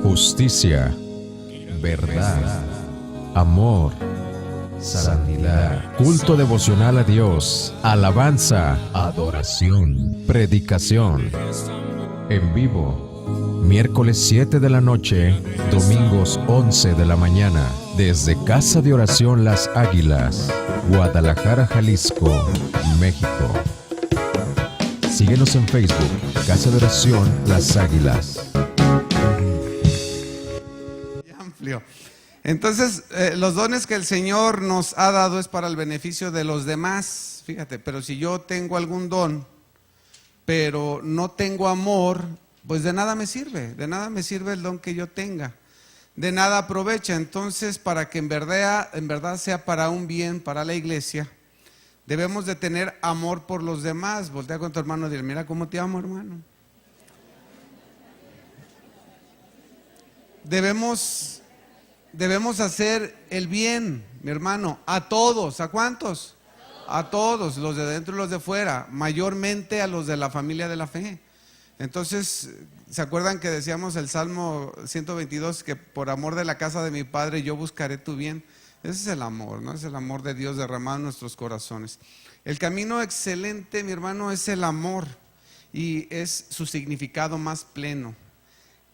Justicia, verdad, amor, santidad, culto devocional a Dios, alabanza, adoración, predicación, en vivo, miércoles 7 de la noche, domingos 11 de la mañana, desde Casa de Oración Las Águilas, Guadalajara, Jalisco, México. Síguenos en Facebook, Casa de Oración Las Águilas. Amplio. Entonces, los dones que el Señor nos ha dado es para el beneficio de los demás. Fíjate, pero si yo tengo algún don, pero no tengo amor, pues de nada me sirve el don que yo tenga. De nada aprovecha. Entonces, para que en verdad sea para un bien, para la iglesia, debemos de tener amor por los demás. Voltea con tu hermano y dile: mira cómo te amo, hermano. Debemos hacer el bien, mi hermano, a todos. ¿A cuántos? A todos, los de dentro y los de fuera, mayormente a los de la familia de la fe. Entonces, ¿se acuerdan que decíamos el Salmo 122, que por amor de la casa de mi Padre yo buscaré tu bien? Ese es el amor, ¿no? Es el amor de Dios derramado en nuestros corazones. El camino excelente, mi hermano, es el amor, y es su significado más pleno.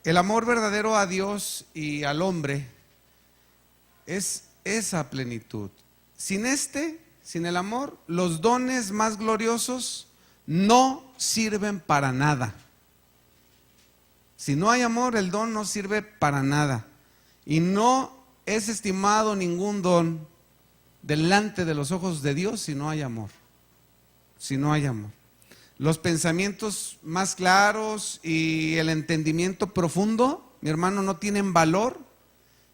El amor verdadero a Dios y al hombre es esa plenitud. Sin el amor, los dones más gloriosos no sirven para nada. Si no hay amor, el don no sirve para nada. Y no es estimado ningún don delante de los ojos de Dios si no hay amor. Si no hay amor. Los pensamientos más claros y el entendimiento profundo, mi hermano, no tienen valor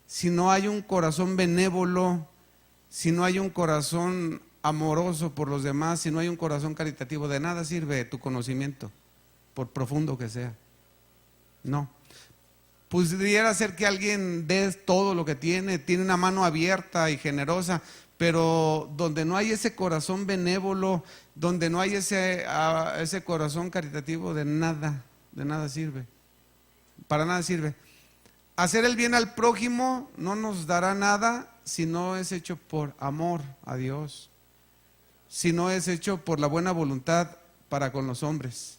si no hay un corazón benévolo, si no hay un corazón amoroso por los demás, si no hay un corazón caritativo. De nada sirve tu conocimiento, por profundo que sea. No. Pudiera ser que alguien dé todo lo que tiene una mano abierta y generosa, pero donde no hay ese corazón benévolo, donde no hay ese corazón caritativo, de nada sirve. Para nada sirve. Hacer el bien al prójimo no nos dará nada si no es hecho por amor a Dios, si no es hecho por la buena voluntad para con los hombres.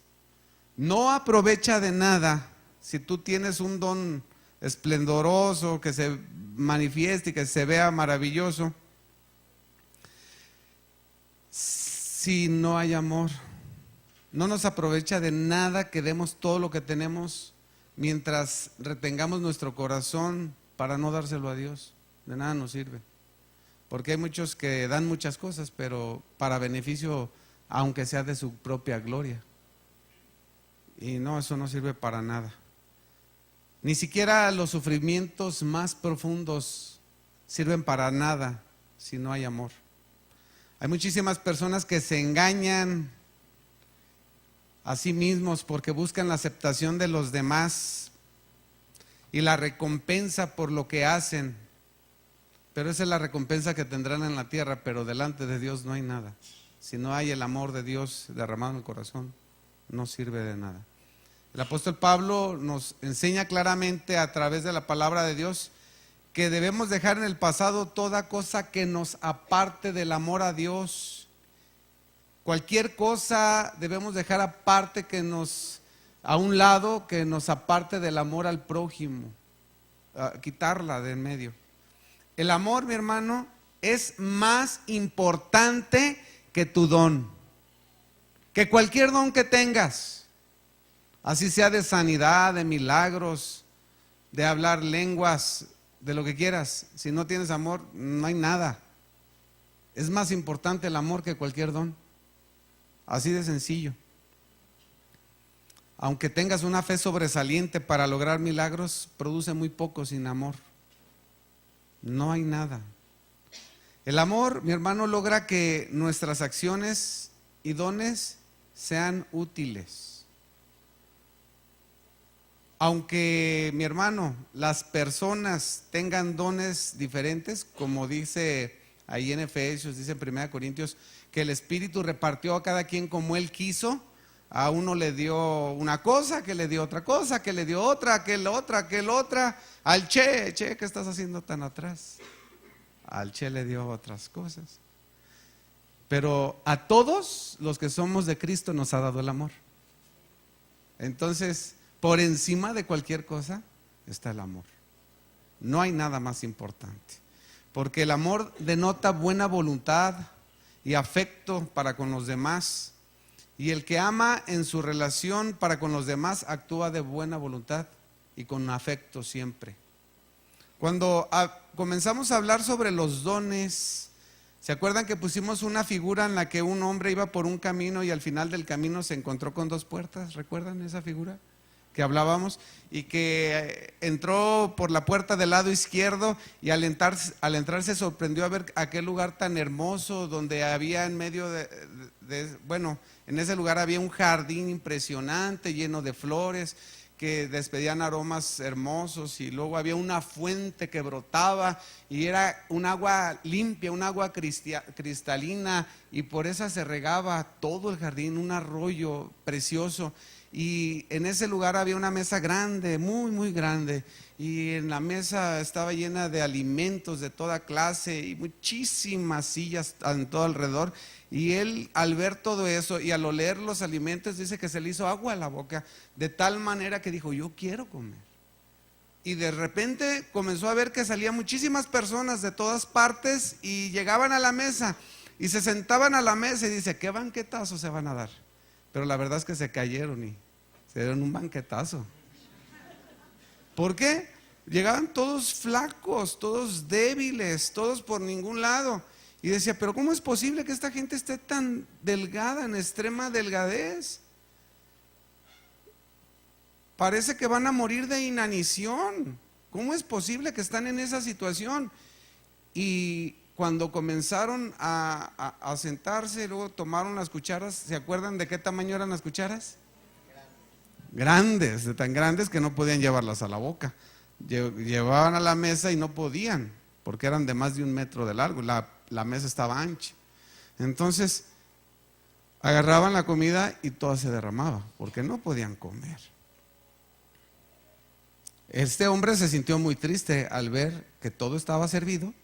No aprovecha de nada si tú tienes un don esplendoroso que se manifieste y que se vea maravilloso, si no hay amor. No nos aprovecha de nada que demos todo lo que tenemos mientras retengamos nuestro corazón para no dárselo a Dios. De nada nos sirve. Porque hay muchos que dan muchas cosas, pero para beneficio, aunque sea de su propia gloria. Y no, eso no sirve para nada. Ni siquiera los sufrimientos más profundos sirven para nada si no hay amor. Hay muchísimas personas que se engañan a sí mismos porque buscan la aceptación de los demás y la recompensa por lo que hacen. Pero esa es la recompensa que tendrán en la tierra, pero delante de Dios no hay nada. Si no hay el amor de Dios derramado en el corazón, no sirve de nada. El apóstol Pablo nos enseña claramente a través de la palabra de Dios que debemos dejar en el pasado toda cosa que nos aparte del amor a Dios. Cualquier cosa debemos dejar aparte, a un lado, que nos aparte del amor al prójimo, quitarla de en medio. El amor, mi hermano, es más importante que tu don, que cualquier don que tengas, así sea de sanidad, de milagros, de hablar lenguas, de lo que quieras. Si no tienes amor, no hay nada. Es más importante el amor que cualquier don. Así de sencillo. Aunque tengas una fe sobresaliente para lograr milagros, produce muy poco sin amor. No hay nada. El amor, mi hermano, logra que nuestras acciones y dones sean útiles. Aunque, mi hermano, las personas tengan dones diferentes, como dice ahí en Efesios, dice en 1 Corintios, que el Espíritu repartió a cada quien como Él quiso. A uno le dio una cosa, que le dio otra cosa, que le dio otra, aquel otra. Al Che, ¿qué estás haciendo tan atrás? Al Che le dio otras cosas. Pero a todos los que somos de Cristo nos ha dado el amor. Entonces, por encima de cualquier cosa está el amor. No hay nada más importante. Porque el amor denota buena voluntad y afecto para con los demás. Y el que ama en su relación para con los demás actúa de buena voluntad y con afecto siempre. Cuando comenzamos a hablar sobre los dones, ¿se acuerdan que pusimos una figura en la que un hombre iba por un camino y al final del camino se encontró con dos puertas? ¿Recuerdan esa figura que hablábamos? Y que entró por la puerta del lado izquierdo y al entrar se sorprendió a ver aquel lugar tan hermoso donde había en medio en ese lugar había un jardín impresionante lleno de flores que despedían aromas hermosos, y luego había una fuente que brotaba y era un agua limpia, un agua cristalina, y por esa se regaba todo el jardín, un arroyo precioso. Y en ese lugar había una mesa grande, muy, muy grande, y en la mesa estaba llena de alimentos de toda clase y muchísimas sillas en todo alrededor. Y él, al ver todo eso y al oler los alimentos, dice que se le hizo agua a la boca, de tal manera que dijo: yo quiero comer. Y de repente comenzó a ver que salían muchísimas personas de todas partes y llegaban a la mesa y se sentaban a la mesa, y dice: qué banquetazo se van a dar. Pero la verdad es que se cayeron y se dieron un banquetazo. ¿Por qué? Llegaban todos flacos, todos débiles, todos por ningún lado. Y decía: pero ¿cómo es posible que esta gente esté tan delgada, en extrema delgadez? Parece que van a morir de inanición. ¿Cómo es posible que están en esa situación? Y cuando comenzaron a sentarse, luego tomaron las cucharas. ¿Se acuerdan de qué tamaño eran las cucharas? Grandes, de tan grandes que no podían llevarlas a la boca. Llevaban a la mesa y no podían, porque eran de más de 1 metro de largo. La mesa estaba ancha. Entonces agarraban la comida y toda se derramaba, porque no podían comer. Este hombre se sintió muy triste al ver que todo estaba servido,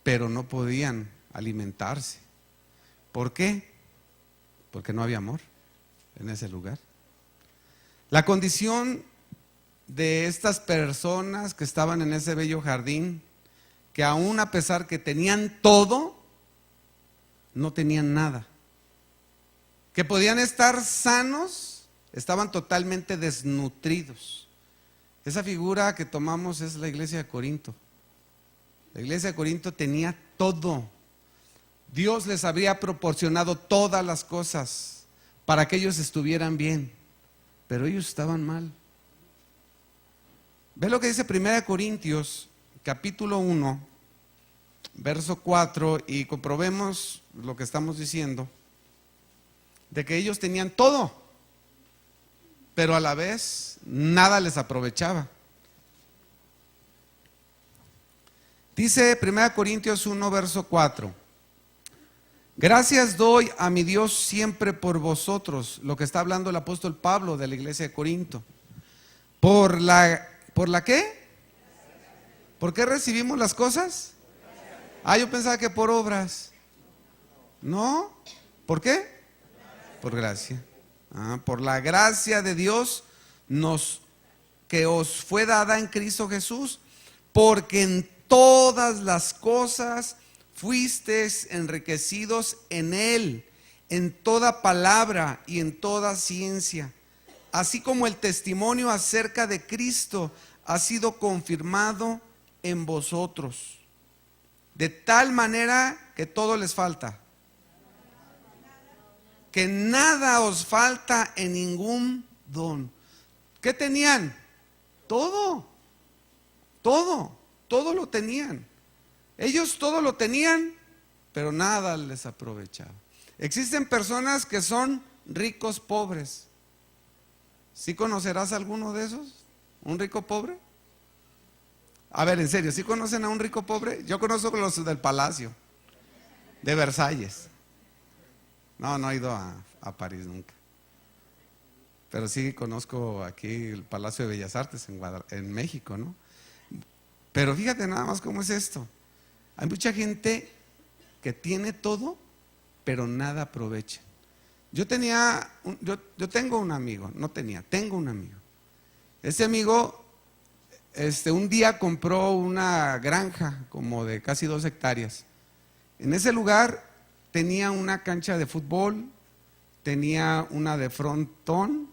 pero no podían alimentarse. ¿Por qué? Porque no había amor en ese lugar. La condición de estas personas que estaban en ese bello jardín, que aún a pesar que tenían todo, no tenían nada. Que podían estar sanos, estaban totalmente desnutridos. Esa figura que tomamos es la iglesia de Corinto. La iglesia de Corinto tenía todo. Dios les había proporcionado todas las cosas para que ellos estuvieran bien, pero ellos estaban mal. Ve lo que dice 1 Corintios capítulo 1, verso 4, y comprobemos lo que estamos diciendo, de que ellos tenían todo, pero a la vez nada les aprovechaba. Dice 1 Corintios 1, verso 4: gracias doy a mi Dios siempre por vosotros. Lo que está hablando el apóstol Pablo de la iglesia de Corinto. ¿Por la qué? ¿Por qué recibimos las cosas? Yo pensaba que por obras. No, ¿por qué? Por gracia. Por la gracia de Dios que os fue dada en Cristo Jesús, porque en todas las cosas fuisteis enriquecidos en Él, en toda palabra y en toda ciencia, así como el testimonio acerca de Cristo ha sido confirmado en vosotros, de tal manera que todo les falta, que nada os falta en ningún don. ¿Qué tenían? Todo lo tenían. Ellos todo lo tenían, pero nada les aprovechaba. Existen personas que son ricos pobres. ¿Sí conocerás alguno de esos? ¿Un rico pobre? A ver, en serio, ¿sí conocen a un rico pobre? Yo conozco los del Palacio de Versalles. No he ido a París nunca. pero sí conozco aquí el Palacio de Bellas Artes en México, ¿no? Pero fíjate nada más cómo es esto. Hay mucha gente que tiene todo, pero nada aprovecha. Yo tengo un amigo, tengo un amigo. Ese amigo, un día compró una granja como de casi 2 hectáreas. En ese lugar tenía una cancha de fútbol, tenía una de frontón,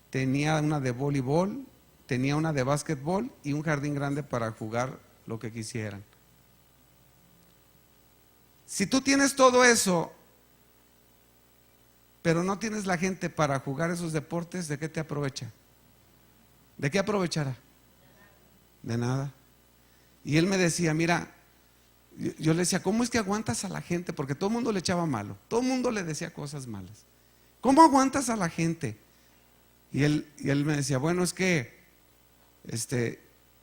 tenía una de voleibol, tenía una de básquetbol y un jardín grande para jugar lo que quisieran. Si tú tienes todo eso, pero no tienes la gente para jugar esos deportes, ¿de qué te aprovecha? ¿De qué aprovechará? De nada. Y él me decía, mira, yo le decía, ¿cómo es que aguantas a la gente? Porque todo el mundo le echaba malo, todo el mundo le decía cosas malas. ¿Cómo aguantas a la gente? Y él me decía, bueno, es que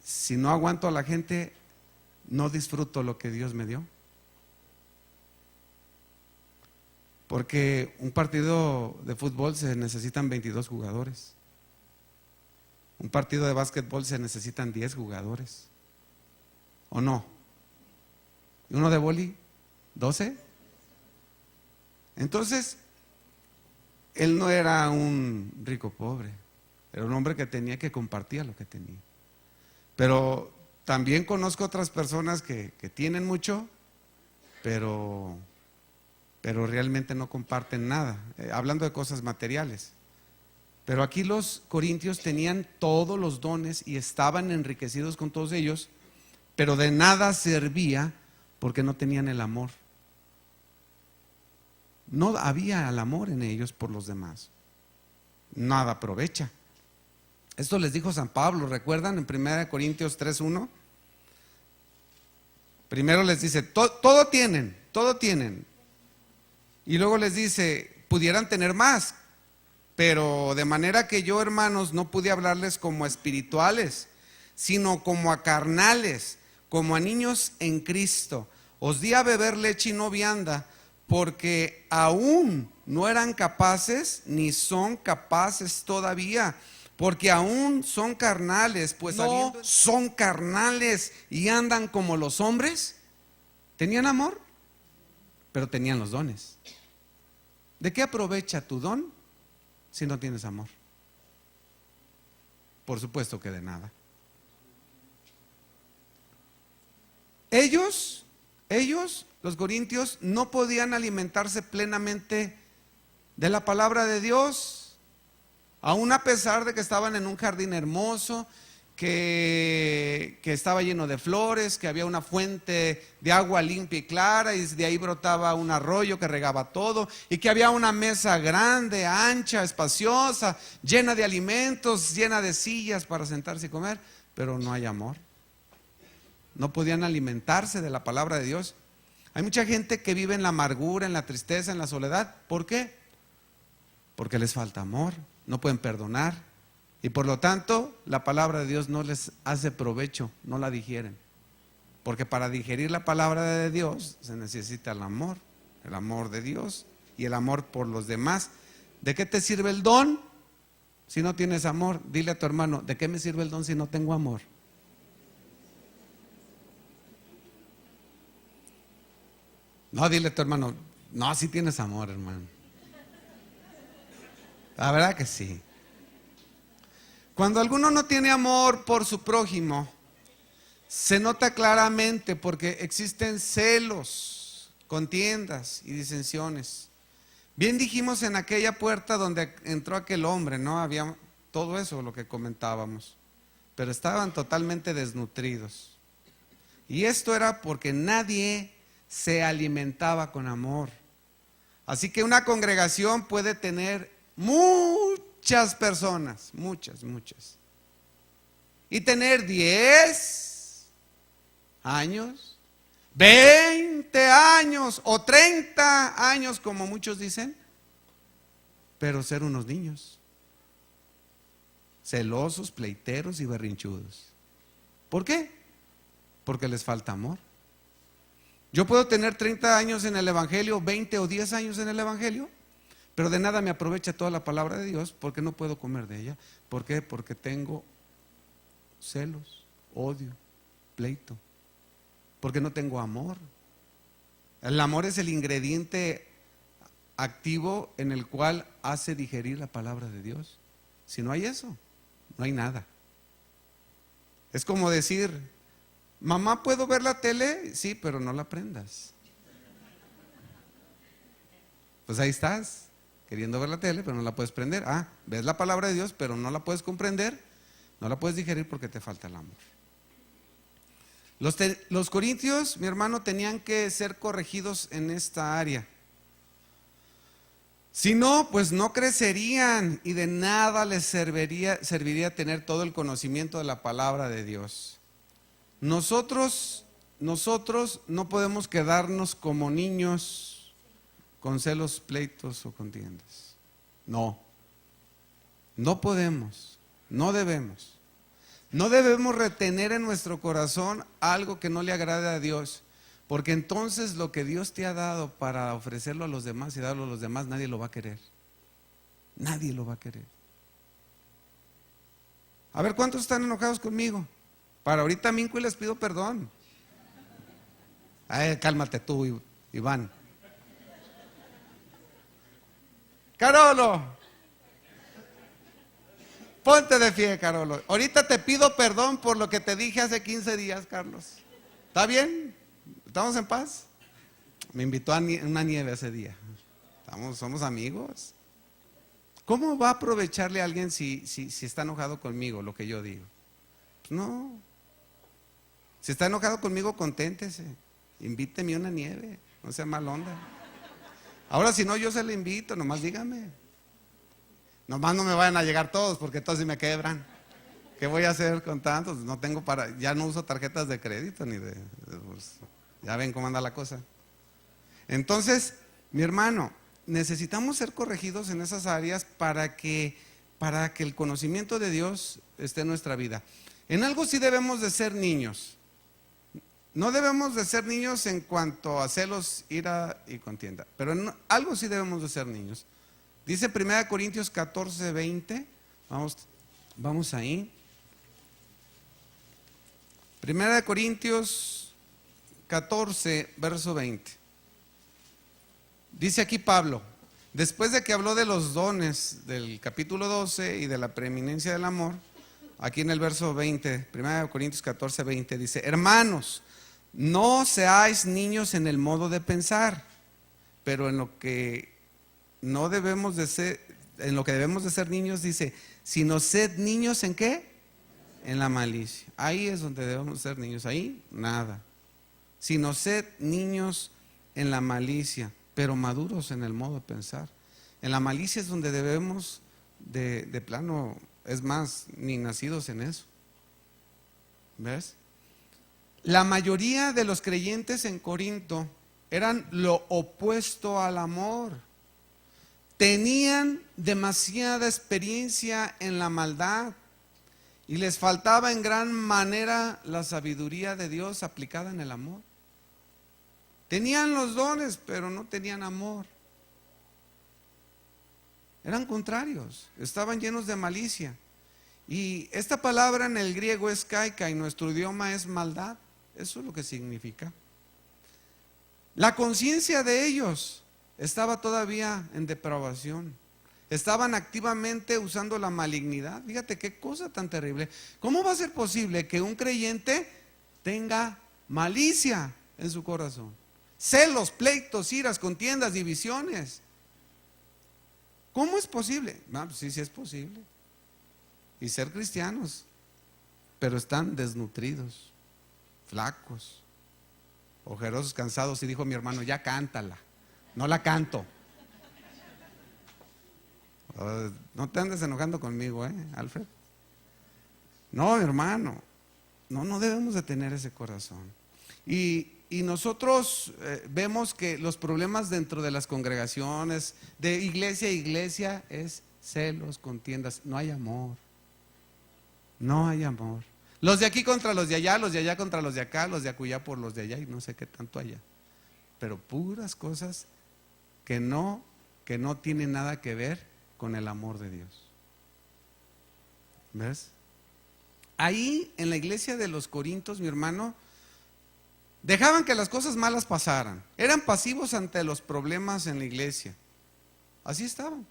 si no aguanto a la gente, no disfruto lo que Dios me dio. Porque un partido de fútbol se necesitan 22 jugadores. Un partido de básquetbol se necesitan 10 jugadores. ¿O no? ¿Y uno de vóley? ¿12? Entonces, él no era un rico pobre, era un hombre que tenía que compartir lo que tenía. Pero también conozco otras personas que tienen mucho, pero realmente no comparten nada, hablando de cosas materiales. Pero aquí los corintios tenían todos los dones y estaban enriquecidos con todos ellos, pero de nada servía porque no tenían el amor. No había el amor en ellos por los demás. Nada aprovecha. Esto les dijo San Pablo, ¿recuerdan? En 1 Corintios 3:1. Primero les dice, todo tienen. Y luego les dice, pudieran tener más, pero de manera que yo, hermanos, no pude hablarles como a espirituales, sino como a carnales, como a niños en Cristo. Os di a beber leche y no vianda, porque aún no eran capaces, ni son capaces todavía, porque aún son carnales, pues no son carnales y andan como los hombres. ¿Tenían amor? Pero tenían los dones. ¿De qué aprovecha tu don si no tienes amor? Por supuesto que de nada. Ellos, los corintios, no podían alimentarse plenamente de la palabra de Dios, aún a pesar de que estaban en un jardín hermoso, que estaba lleno de flores, que había una fuente de agua limpia y clara, y de ahí brotaba un arroyo que regaba todo, y que había una mesa grande, ancha, espaciosa, llena de alimentos, llena de sillas para sentarse y comer, pero no hay amor. No podían alimentarse de la palabra de Dios. Hay mucha gente que vive en la amargura, en la tristeza, en la soledad. ¿Por qué? Porque les falta amor, no pueden perdonar. Y por lo tanto, la palabra de Dios no les hace provecho, no la digieren. Porque para digerir la palabra de Dios se necesita el amor de Dios y el amor por los demás. ¿De qué te sirve el don si no tienes amor? Dile a tu hermano, ¿de qué me sirve el don si no tengo amor? No, dile a tu hermano, no, sí tienes amor, hermano. La verdad que sí. Cuando alguno no tiene amor por su prójimo, se nota claramente porque existen celos, contiendas y disensiones. Bien dijimos en aquella puerta donde entró aquel hombre, ¿no? Había todo eso, lo que comentábamos, pero estaban totalmente desnutridos. Y esto era porque nadie se alimentaba con amor. Así que una congregación puede tener muchas personas, muchas, y tener 10 años, 20 años o 30 años, como muchos dicen, pero ser unos niños, celosos, pleiteros y berrinchudos. ¿Por qué? Porque les falta amor. Yo puedo tener 30 años en el Evangelio, 20 o 10 años en el Evangelio, Pero de nada me aprovecha toda la palabra de Dios porque no puedo comer de ella. ¿Por qué? Porque tengo celos, odio, pleito. Porque no tengo amor. El amor es el ingrediente activo en el cual hace digerir la palabra de Dios. Si no hay eso, no hay nada. Es como decir, mamá, ¿puedo ver la tele? Sí, pero no la prendas. Pues ahí estás, queriendo ver la tele, pero no la puedes prender. Ah, ves la palabra de Dios, pero no la puedes comprender, no la puedes digerir porque te falta el amor. Los corintios, mi hermano, tenían que ser corregidos en esta área. Si no, pues no crecerían y de nada les serviría tener todo el conocimiento de la palabra de Dios. Nosotros no podemos quedarnos como niños con celos, pleitos o contiendas. No podemos, no debemos. No debemos retener en nuestro corazón algo que no le agrade a Dios, porque entonces lo que Dios te ha dado para ofrecerlo a los demás y darlo a los demás, nadie lo va a querer. Nadie lo va a querer. A ver, ¿cuántos están enojados conmigo? Para ahorita minco y les pido perdón. Ay, cálmate tú, Iván. Carolo, ponte de pie, Carolo. Ahorita te pido perdón por lo que te dije hace 15 días, Carlos. ¿Está bien? ¿Estamos en paz? Me invitó a una nieve ese día. Somos amigos. ¿Cómo va a aprovecharle a alguien si está enojado conmigo lo que yo digo? Pues no. Si está enojado conmigo, conténtese. Invíteme a una nieve. No sea mal onda. Ahora si no, yo se le invito, nomás dígame. Nomás no me vayan a llegar todos porque todos sí me quebran. ¿Qué voy a hacer con tantos? No tengo ya no uso tarjetas de crédito ni pues, ya ven cómo anda la cosa. Entonces, mi hermano, necesitamos ser corregidos en esas áreas para que el conocimiento de Dios esté en nuestra vida. En algo sí debemos de ser niños. No debemos de ser niños en cuanto a celos, ira y contienda, pero en algo sí debemos de ser niños. Dice 1 Corintios 14, 20, vamos ahí. 1 Corintios 14, verso 20. Dice aquí Pablo, después de que habló de los dones del capítulo 12 y de la preeminencia del amor, aquí en el verso 20, 1 Corintios 14, 20, dice, hermanos, no seáis niños en el modo de pensar, pero en lo que no debemos de ser, en lo que debemos de ser niños, dice, sino sed niños ¿en qué? En la malicia. Ahí es donde debemos ser niños, ahí nada. Sino sed niños en la malicia, pero maduros en el modo de pensar. En la malicia es donde debemos de plano, es más, ni nacidos en eso. ¿Ves? La mayoría de los creyentes en Corinto eran lo opuesto al amor. Tenían demasiada experiencia en la maldad y les faltaba en gran manera la sabiduría de Dios aplicada en el amor. Tenían los dones, pero no tenían amor. Eran contrarios, estaban llenos de malicia. Y esta palabra en el griego es kaika y nuestro idioma es maldad. Eso es lo que significa. La conciencia de ellos estaba todavía en depravación. Estaban activamente usando la malignidad. Fíjate qué cosa tan terrible. ¿Cómo va a ser posible que un creyente tenga malicia en su corazón? Celos, pleitos, iras, contiendas, divisiones. ¿Cómo es posible? No, pues sí es posible. Y ser cristianos, pero están desnutridos, flacos, ojerosos, cansados. Y dijo mi hermano, ya cántala. No la canto. No te andes enojando conmigo, Alfred. No, hermano. No debemos de tener ese corazón. Y nosotros vemos que los problemas dentro de las congregaciones, de iglesia a iglesia, es celos, contiendas. No hay amor. No hay amor. Los de aquí contra los de allá contra los de acá, los de acullá por los de allá y no sé qué tanto allá. Pero puras cosas que que no tiene nada que ver con el amor de Dios. ¿Ves? Ahí en la iglesia de los Corintios, mi hermano, dejaban que las cosas malas pasaran. Eran pasivos ante los problemas en la iglesia. Así estaban.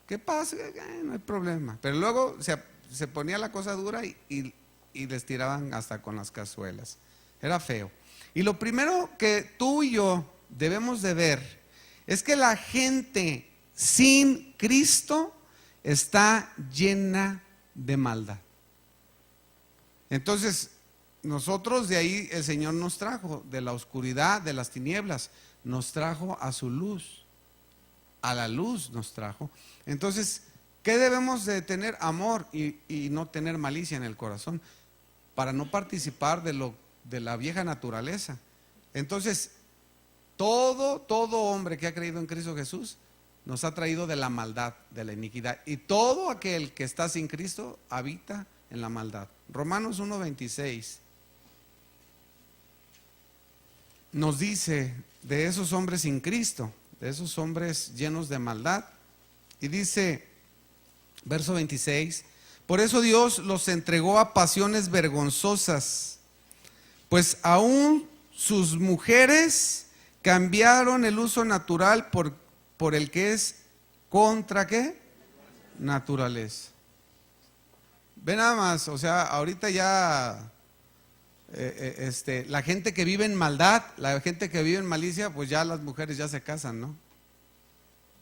¿Qué pasa? No hay problema. Pero luego se ponía la cosa dura y les tiraban hasta con las cazuelas. Era feo. Y lo primero que tú y yo debemos de ver es que la gente sin Cristo está llena de maldad. Entonces, nosotros de ahí el Señor nos trajo, de la oscuridad, de las tinieblas, nos trajo a su luz, a la luz nos trajo. Entonces, ¿qué debemos de tener? Amor y no tener malicia en el corazón, para no participar de la vieja naturaleza. Entonces, todo hombre que ha creído en Cristo Jesús nos ha traído de la maldad, de la iniquidad. Y todo aquel que está sin Cristo habita en la maldad. Romanos 1:26 nos dice de esos hombres sin Cristo, de esos hombres llenos de maldad. Y dice, verso 26, por eso Dios los entregó a pasiones vergonzosas, pues aún sus mujeres cambiaron el uso natural por el que es contra ¿qué? Naturaleza. Ve nada más, o sea, ahorita ya la gente que vive en maldad, la gente que vive en malicia, pues ya las mujeres ya se casan, ¿no?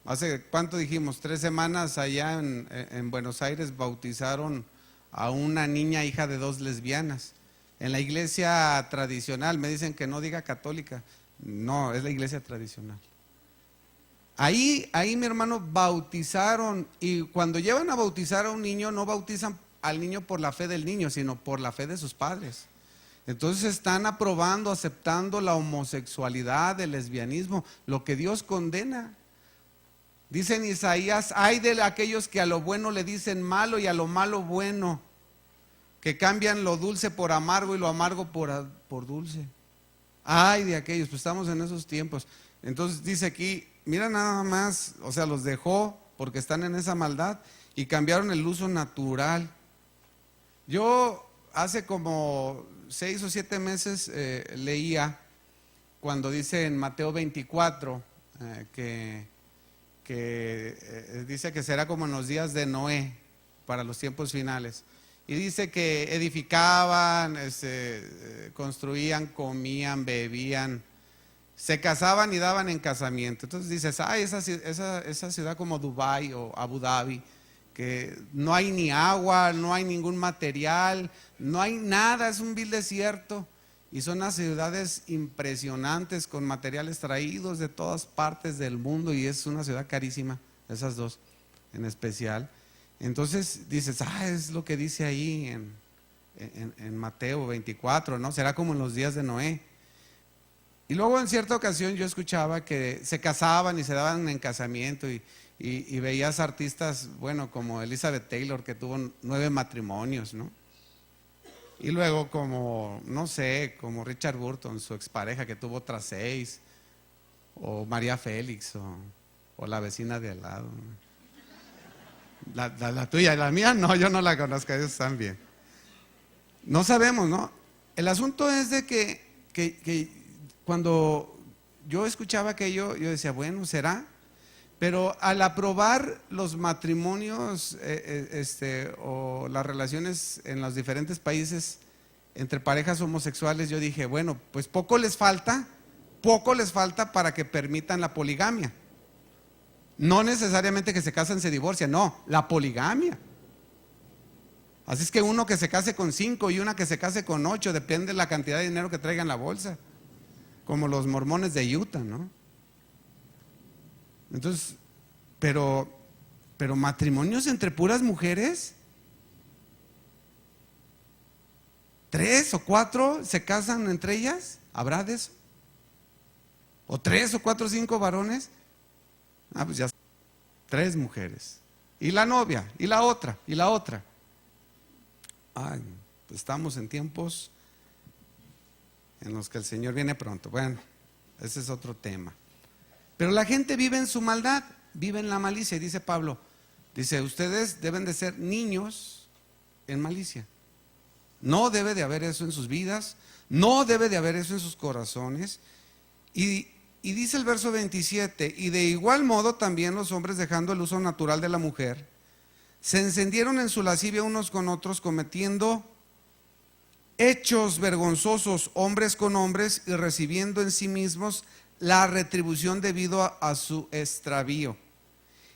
Hace, ¿cuánto dijimos? 3 semanas allá en Buenos Aires bautizaron a una niña hija de 2 lesbianas. En la iglesia tradicional, me dicen que no diga católica, no, es la iglesia tradicional. Ahí mi hermano bautizaron, y cuando llevan a bautizar a un niño, no bautizan al niño por la fe del niño, sino por la fe de sus padres. Entonces están aprobando, aceptando la homosexualidad, el lesbianismo, lo que Dios condena. Dice en Isaías, ay de aquellos que a lo bueno le dicen malo y a lo malo bueno, que cambian lo dulce por amargo y lo amargo por dulce. Ay de aquellos, pues estamos en esos tiempos. Entonces dice aquí, mira nada más, o sea, los dejó porque están en esa maldad y cambiaron el uso natural. Yo hace como 6 o 7 meses leía cuando dice en Mateo 24 que dice que será como en los días de Noé para los tiempos finales. Y dice que edificaban, construían, comían, bebían, se casaban y daban en casamiento. Entonces dices, ay, esa ciudad como Dubái o Abu Dhabi, que no hay ni agua, no hay ningún material, no hay nada, es un vil desierto. Y son las ciudades impresionantes con materiales traídos de todas partes del mundo, y es una ciudad carísima, esas dos en especial. Entonces dices, es lo que dice ahí en Mateo 24, ¿no? Será como en los días de Noé. Y luego en cierta ocasión yo escuchaba que se casaban y se daban en casamiento y veías artistas, bueno, como Elizabeth Taylor, que tuvo 9 matrimonios, ¿no? Y luego como, no sé, como Richard Burton, su expareja, que tuvo otras 6, o María Félix, o la vecina de al lado, ¿no? La tuya, la mía no, yo no la conozco, ellos están bien. No sabemos, ¿no? El asunto es de que cuando yo escuchaba aquello, yo decía, bueno, será. Pero al aprobar los matrimonios o las relaciones en los diferentes países entre parejas homosexuales, yo dije, bueno, pues poco les falta para que permitan la poligamia. No necesariamente que se casen, se divorcian, no, la poligamia. Así es que uno que se case con 5 y una que se case con 8, depende de la cantidad de dinero que traigan en la bolsa, como los mormones de Utah, ¿no? Entonces, pero matrimonios entre puras mujeres, 3 o 4 se casan entre ellas, ¿habrá de eso? ¿O 3 o 4 o 5 varones? Pues ya 3 mujeres. Y la novia, y la otra, y la otra. Pues estamos en tiempos en los que el Señor viene pronto. Bueno, ese es otro tema. Pero la gente vive en su maldad, vive en la malicia. Y dice Pablo, dice, ustedes deben de ser niños en malicia. No debe de haber eso en sus vidas, no debe de haber eso en sus corazones. Y dice el verso 27, y de igual modo también los hombres, dejando el uso natural de la mujer, se encendieron en su lascivia unos con otros, cometiendo hechos vergonzosos hombres con hombres y recibiendo en sí mismos la retribución debido a su extravío.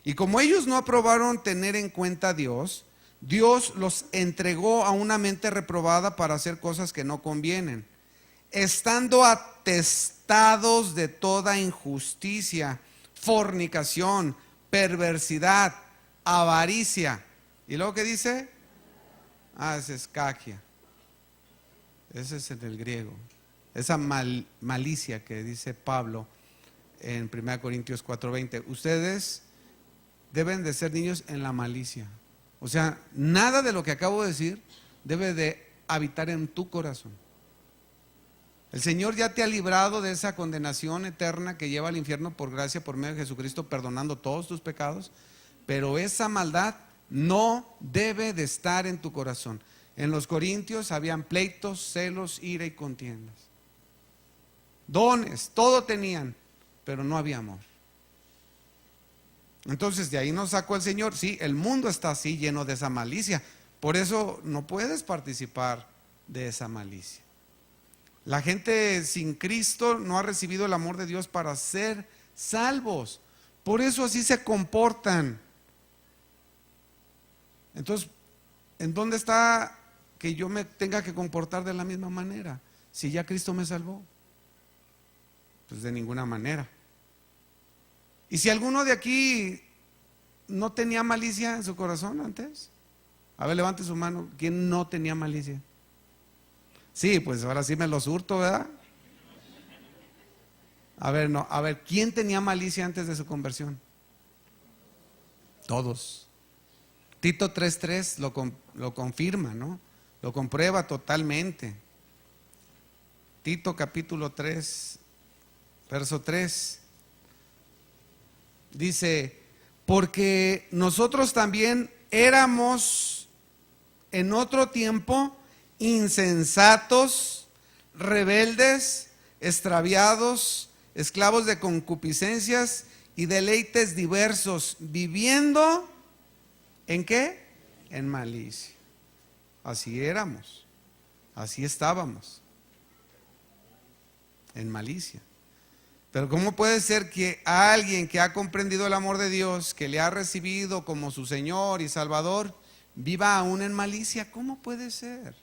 Y como ellos no aprobaron tener en cuenta a Dios, Dios los entregó a una mente reprobada para hacer cosas que no convienen, estando atestados de toda injusticia, fornicación, perversidad, avaricia. ¿Y luego qué dice? Es escaquia. Ese es en el griego. Esa malicia que dice Pablo en 1 Corintios 4:20. Ustedes deben de ser niños en la malicia. O sea, nada de lo que acabo de decir debe de habitar en tu corazón. El Señor ya te ha librado de esa condenación eterna que lleva al infierno por gracia, por medio de Jesucristo, perdonando todos tus pecados. Pero esa maldad no debe de estar en tu corazón. En los Corintios habían pleitos, celos, ira y contiendas. Dones, todo tenían, pero no había amor. Entonces de ahí nos sacó el Señor. Sí, el mundo está así, lleno de esa malicia. Por eso no puedes participar de esa malicia. La gente sin Cristo no ha recibido el amor de Dios para ser salvos. Por eso así se comportan. Entonces, ¿en dónde está que yo me tenga que comportar de la misma manera? Si ya Cristo me salvó. Pues de ninguna manera. Y si alguno de aquí no tenía malicia en su corazón antes, a ver, levante su mano. ¿Quién no tenía malicia? Sí, pues ahora sí me los hurto, ¿verdad? A ver, no, a ver, ¿quién tenía malicia antes de su conversión? Todos. Tito 3:3 lo confirma, ¿no? Lo comprueba totalmente. Tito capítulo 3, verso 3. Dice, porque nosotros también éramos en otro tiempo insensatos, rebeldes, extraviados, esclavos de concupiscencias y deleites diversos, viviendo ¿en qué? En malicia. Así éramos, así estábamos, en malicia. Pero ¿cómo puede ser que alguien que ha comprendido el amor de Dios, que le ha recibido como su Señor y Salvador, viva aún en malicia? ¿Cómo puede ser?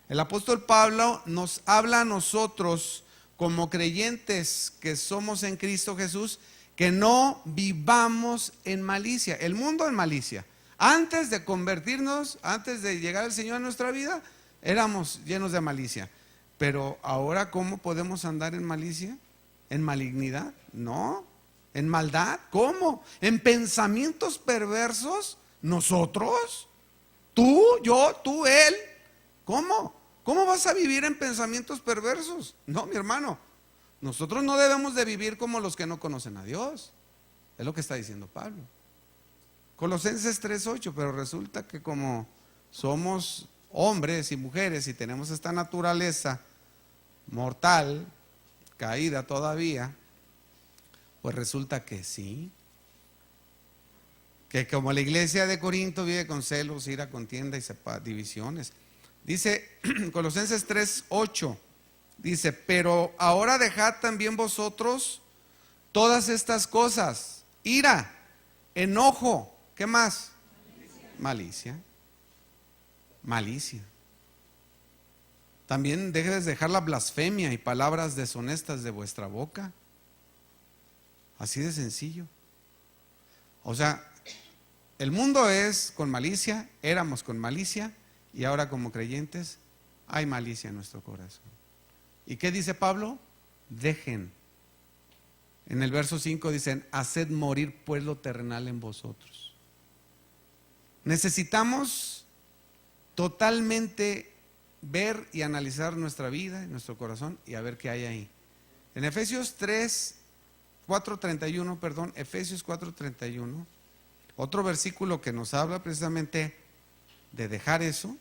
El apóstol Pablo nos habla a nosotros como creyentes que somos en Cristo Jesús, que no vivamos en malicia. El mundo en malicia. Antes de convertirnos, antes de llegar el Señor a nuestra vida, éramos llenos de malicia. Pero ahora, ¿cómo podemos andar en malicia? ¿En malignidad? No. ¿En maldad? ¿Cómo? ¿En pensamientos perversos? ¿Nosotros? ¿Tú? ¿Yo? ¿Tú? ¿Él? ¿Cómo? ¿Cómo vas a vivir en pensamientos perversos? No, mi hermano. Nosotros no debemos de vivir como los que no conocen a Dios. Es lo que está diciendo Pablo. Colosenses 3:8, pero resulta que como somos hombres y mujeres y tenemos esta naturaleza mortal, caída todavía, pues resulta que sí. Que como la iglesia de Corinto vive con celos, ira, contienda y divisiones. Dice Colosenses 3:8, dice, pero ahora dejad también vosotros todas estas cosas: ira, enojo, ¿qué más? Malicia. Malicia. También dejes de dejar la blasfemia y palabras deshonestas de vuestra boca. Así de sencillo. O sea, el mundo es con malicia, éramos con malicia, y ahora como creyentes hay malicia en nuestro corazón. ¿Y qué dice Pablo? Dejen. En el verso 5 dicen, haced morir pues lo terrenal en vosotros. Necesitamos totalmente ver y analizar nuestra vida, nuestro corazón, y a ver qué hay ahí. En Efesios 3, 4:31, perdón, Efesios 4:31, otro versículo que nos habla precisamente de dejar eso,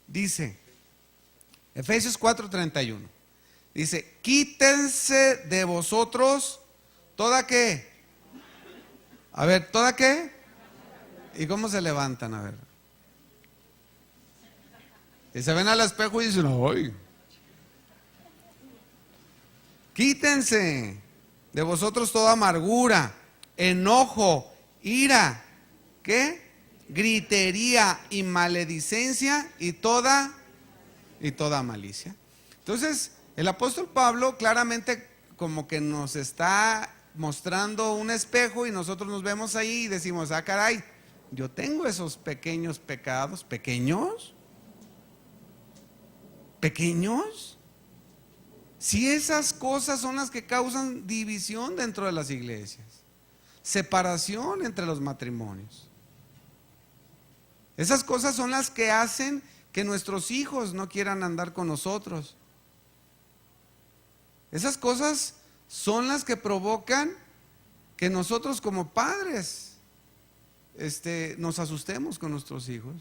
dice, Efesios 4:31, dice, quítense de vosotros toda qué, a ver, toda qué, ¿y cómo se levantan? A ver, y se ven al espejo y dicen, ¡ay! Quítense de vosotros toda amargura, enojo, ira, ¿qué? Gritería y maledicencia y toda malicia. Entonces, el apóstol Pablo claramente como que nos está mostrando un espejo y nosotros nos vemos ahí y decimos, ah, caray, yo tengo esos pequeños pecados, pequeños. Si esas cosas son las que causan división dentro de las iglesias, separación entre los matrimonios. Esas cosas son las que hacen que nuestros hijos no quieran andar con nosotros. Esas cosas son las que provocan que nosotros como padres nos asustemos con nuestros hijos.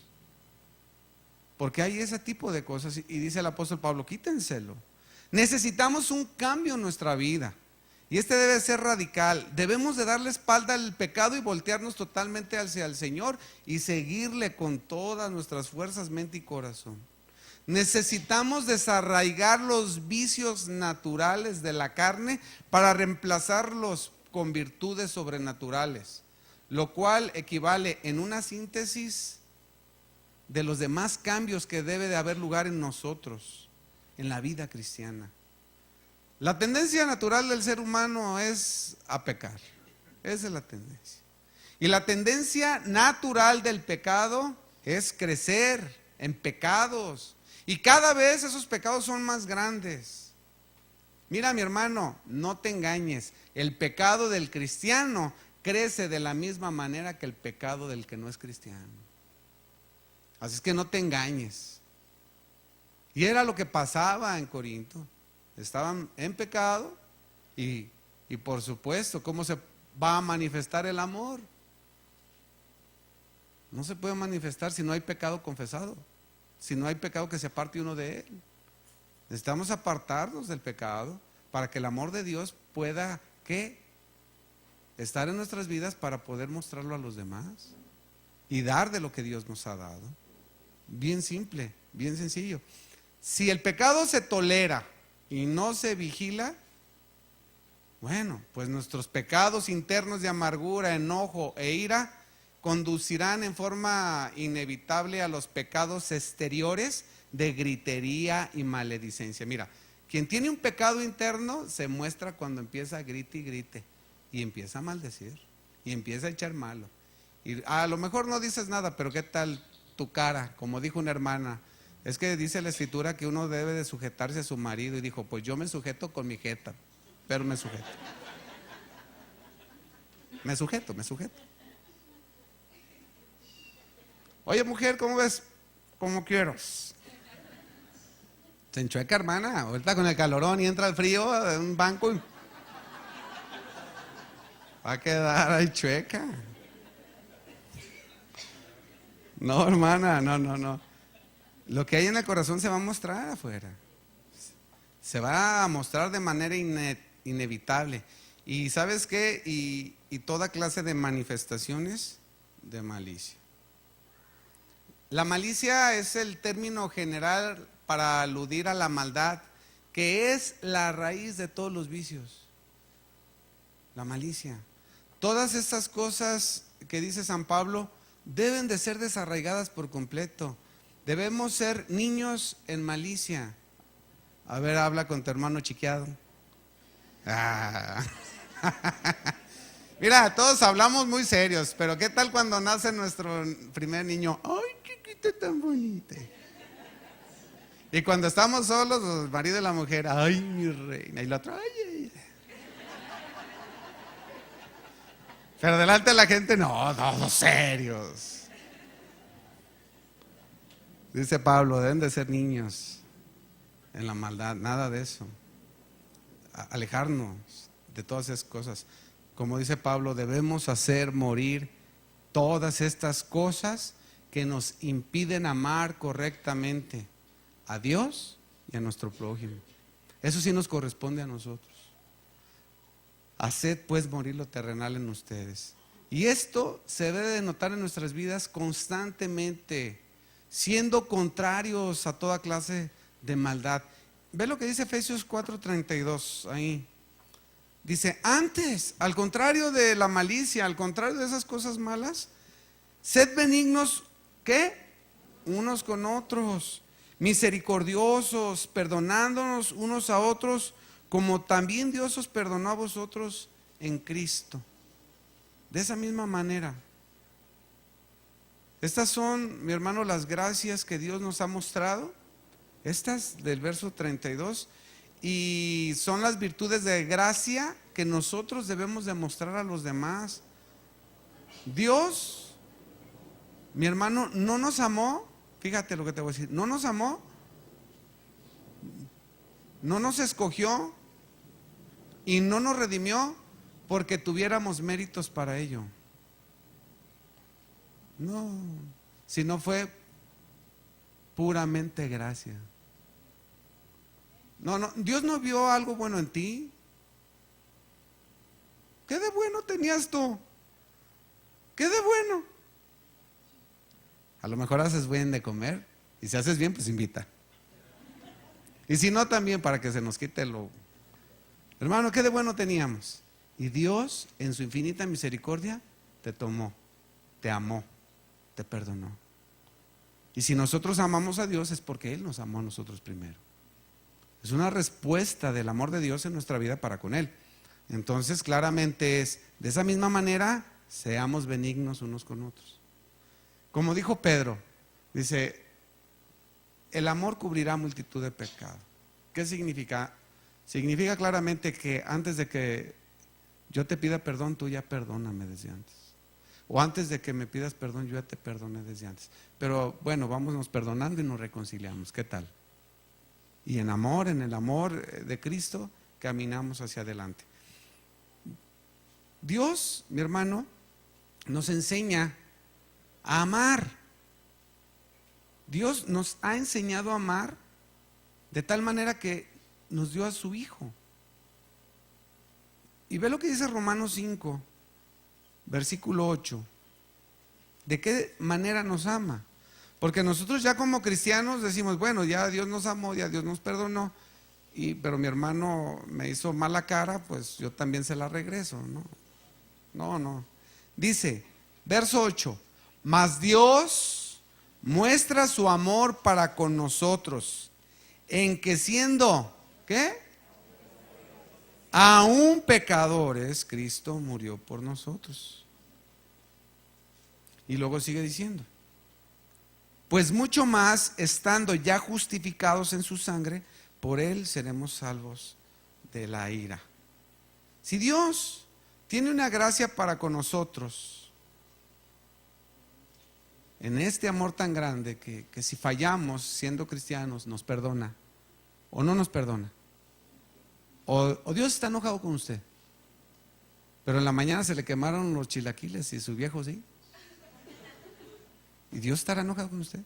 Porque hay ese tipo de cosas y dice el apóstol Pablo, quítenselo. Necesitamos un cambio en nuestra vida y este debe ser radical. Debemos de darle espalda al pecado y voltearnos totalmente hacia el Señor y seguirle con todas nuestras fuerzas, mente y corazón. Necesitamos desarraigar los vicios naturales de la carne para reemplazarlos con virtudes sobrenaturales, lo cual equivale en una síntesis de los demás cambios que debe de haber lugar en nosotros, en la vida cristiana. La tendencia natural del ser humano es a pecar. Esa es la tendencia. Y la tendencia natural del pecado es crecer en pecados. Y cada vez esos pecados son más grandes. Mira, mi hermano, no te engañes. El pecado del cristiano crece de la misma manera que el pecado del que no es cristiano. Así es que no te engañes. Y era lo que pasaba en Corinto. Estaban en pecado y por supuesto, ¿cómo se va a manifestar el amor? No se puede manifestar si no hay pecado confesado, si no hay pecado que se aparte uno de él. Necesitamos apartarnos del pecado para que el amor de Dios pueda, ¿qué? Estar en nuestras vidas para poder mostrarlo a los demás y dar de lo que Dios nos ha dado. Bien simple, bien sencillo. Si el pecado se tolera y no se vigila, bueno, pues nuestros pecados internos de amargura, enojo e ira conducirán en forma inevitable a los pecados exteriores de gritería y maledicencia. Mira, quien tiene un pecado interno se muestra cuando empieza a grite y grite y empieza a maldecir y empieza a echar malo. Y a lo mejor no dices nada, pero ¿qué tal tu cara? Como dijo una hermana, es que dice la escritura que uno debe de sujetarse a su marido y dijo, pues yo me sujeto con mi jeta, pero me sujeto. Me sujeto. Oye, mujer, ¿cómo ves? Como quiero. Se enchueca, hermana, ahorita con el calorón y entra el frío en un banco y va a quedar ahí chueca. No, hermana, no. Lo que hay en el corazón se va a mostrar afuera. Se va a mostrar de manera inevitable. Y ¿sabes qué? Y toda clase de manifestaciones de malicia. La malicia es el término general para aludir a la maldad, que es la raíz de todos los vicios. La malicia. Todas estas cosas que dice San Pablo deben de ser desarraigadas por completo. Debemos ser niños en malicia. A ver, habla con tu hermano chiqueado. Mira, todos hablamos muy serios, pero ¿qué tal cuando nace nuestro primer niño? ¡Ay, chiquito tan bonito! Y cuando estamos solos, el marido y la mujer, ¡ay, mi reina! Y la otra, ¡ay! Pero delante de la gente, no, serios. Dice Pablo, deben de ser niños en la maldad, nada de eso. Alejarnos de todas esas cosas. Como dice Pablo, debemos hacer morir todas estas cosas que nos impiden amar correctamente a Dios y a nuestro prójimo. Eso sí nos corresponde a nosotros. Haced pues morir lo terrenal en ustedes. Y esto se debe de notar en nuestras vidas constantemente, siendo contrarios a toda clase de maldad. Ve lo que dice Efesios 4:32 ahí. Dice, antes, al contrario de la malicia, al contrario de esas cosas malas, sed benignos, ¿qué? Unos con otros, misericordiosos, perdonándonos unos a otros, como también Dios os perdonó a vosotros en Cristo. De esa misma manera. Estas son, mi hermano, las gracias que Dios nos ha mostrado. Estas del verso 32. Y son las virtudes de gracia que nosotros debemos demostrar a los demás. Dios, mi hermano, no nos amó. Fíjate lo que te voy a decir. No nos amó. No nos escogió. Y no nos redimió porque tuviéramos méritos para ello. No, sino fue puramente gracia. No, Dios no vio algo bueno en ti. ¿Qué de bueno tenías tú? ¿Qué de bueno? A lo mejor haces bien de comer, y si haces bien, pues invita. Y si no, también para que se nos quite lo... Hermano, ¿qué de bueno teníamos? Y Dios, en su infinita misericordia, te tomó, te amó, te perdonó. Y si nosotros amamos a Dios, es porque Él nos amó a nosotros primero. Es una respuesta del amor de Dios en nuestra vida para con Él. Entonces, claramente es, de esa misma manera, seamos benignos unos con otros. Como dijo Pedro, dice, el amor cubrirá multitud de pecados. ¿Qué significa? Significa claramente que antes de que yo te pida perdón, tú ya perdóname desde antes. O antes de que me pidas perdón, yo ya te perdoné desde antes. Pero bueno, vámonos perdonando y nos reconciliamos. ¿Qué tal? Y en amor, en el amor de Cristo, caminamos hacia adelante. Dios, mi hermano, nos enseña a amar. Dios nos ha enseñado a amar de tal manera que nos dio a su Hijo. Y ve lo que dice Romanos 5, versículo 8. ¿De qué manera nos ama? Porque nosotros ya como cristianos decimos, bueno, ya Dios nos amó, ya Dios nos perdonó, pero mi hermano me hizo mala cara, pues yo también se la regreso, ¿no? No. Dice, verso 8, mas Dios muestra su amor para con nosotros, en que siendo, ¿qué? Aún pecadores, Cristo murió por nosotros. Y luego sigue diciendo, pues mucho más, estando ya justificados en su sangre, por Él seremos salvos de la ira. Si Dios tiene una gracia para con nosotros, en este amor tan grande que si fallamos siendo cristianos nos perdona o no nos perdona, o Dios está enojado con usted, pero en la mañana se le quemaron los chilaquiles y su viejo sí, y Dios estará enojado con usted.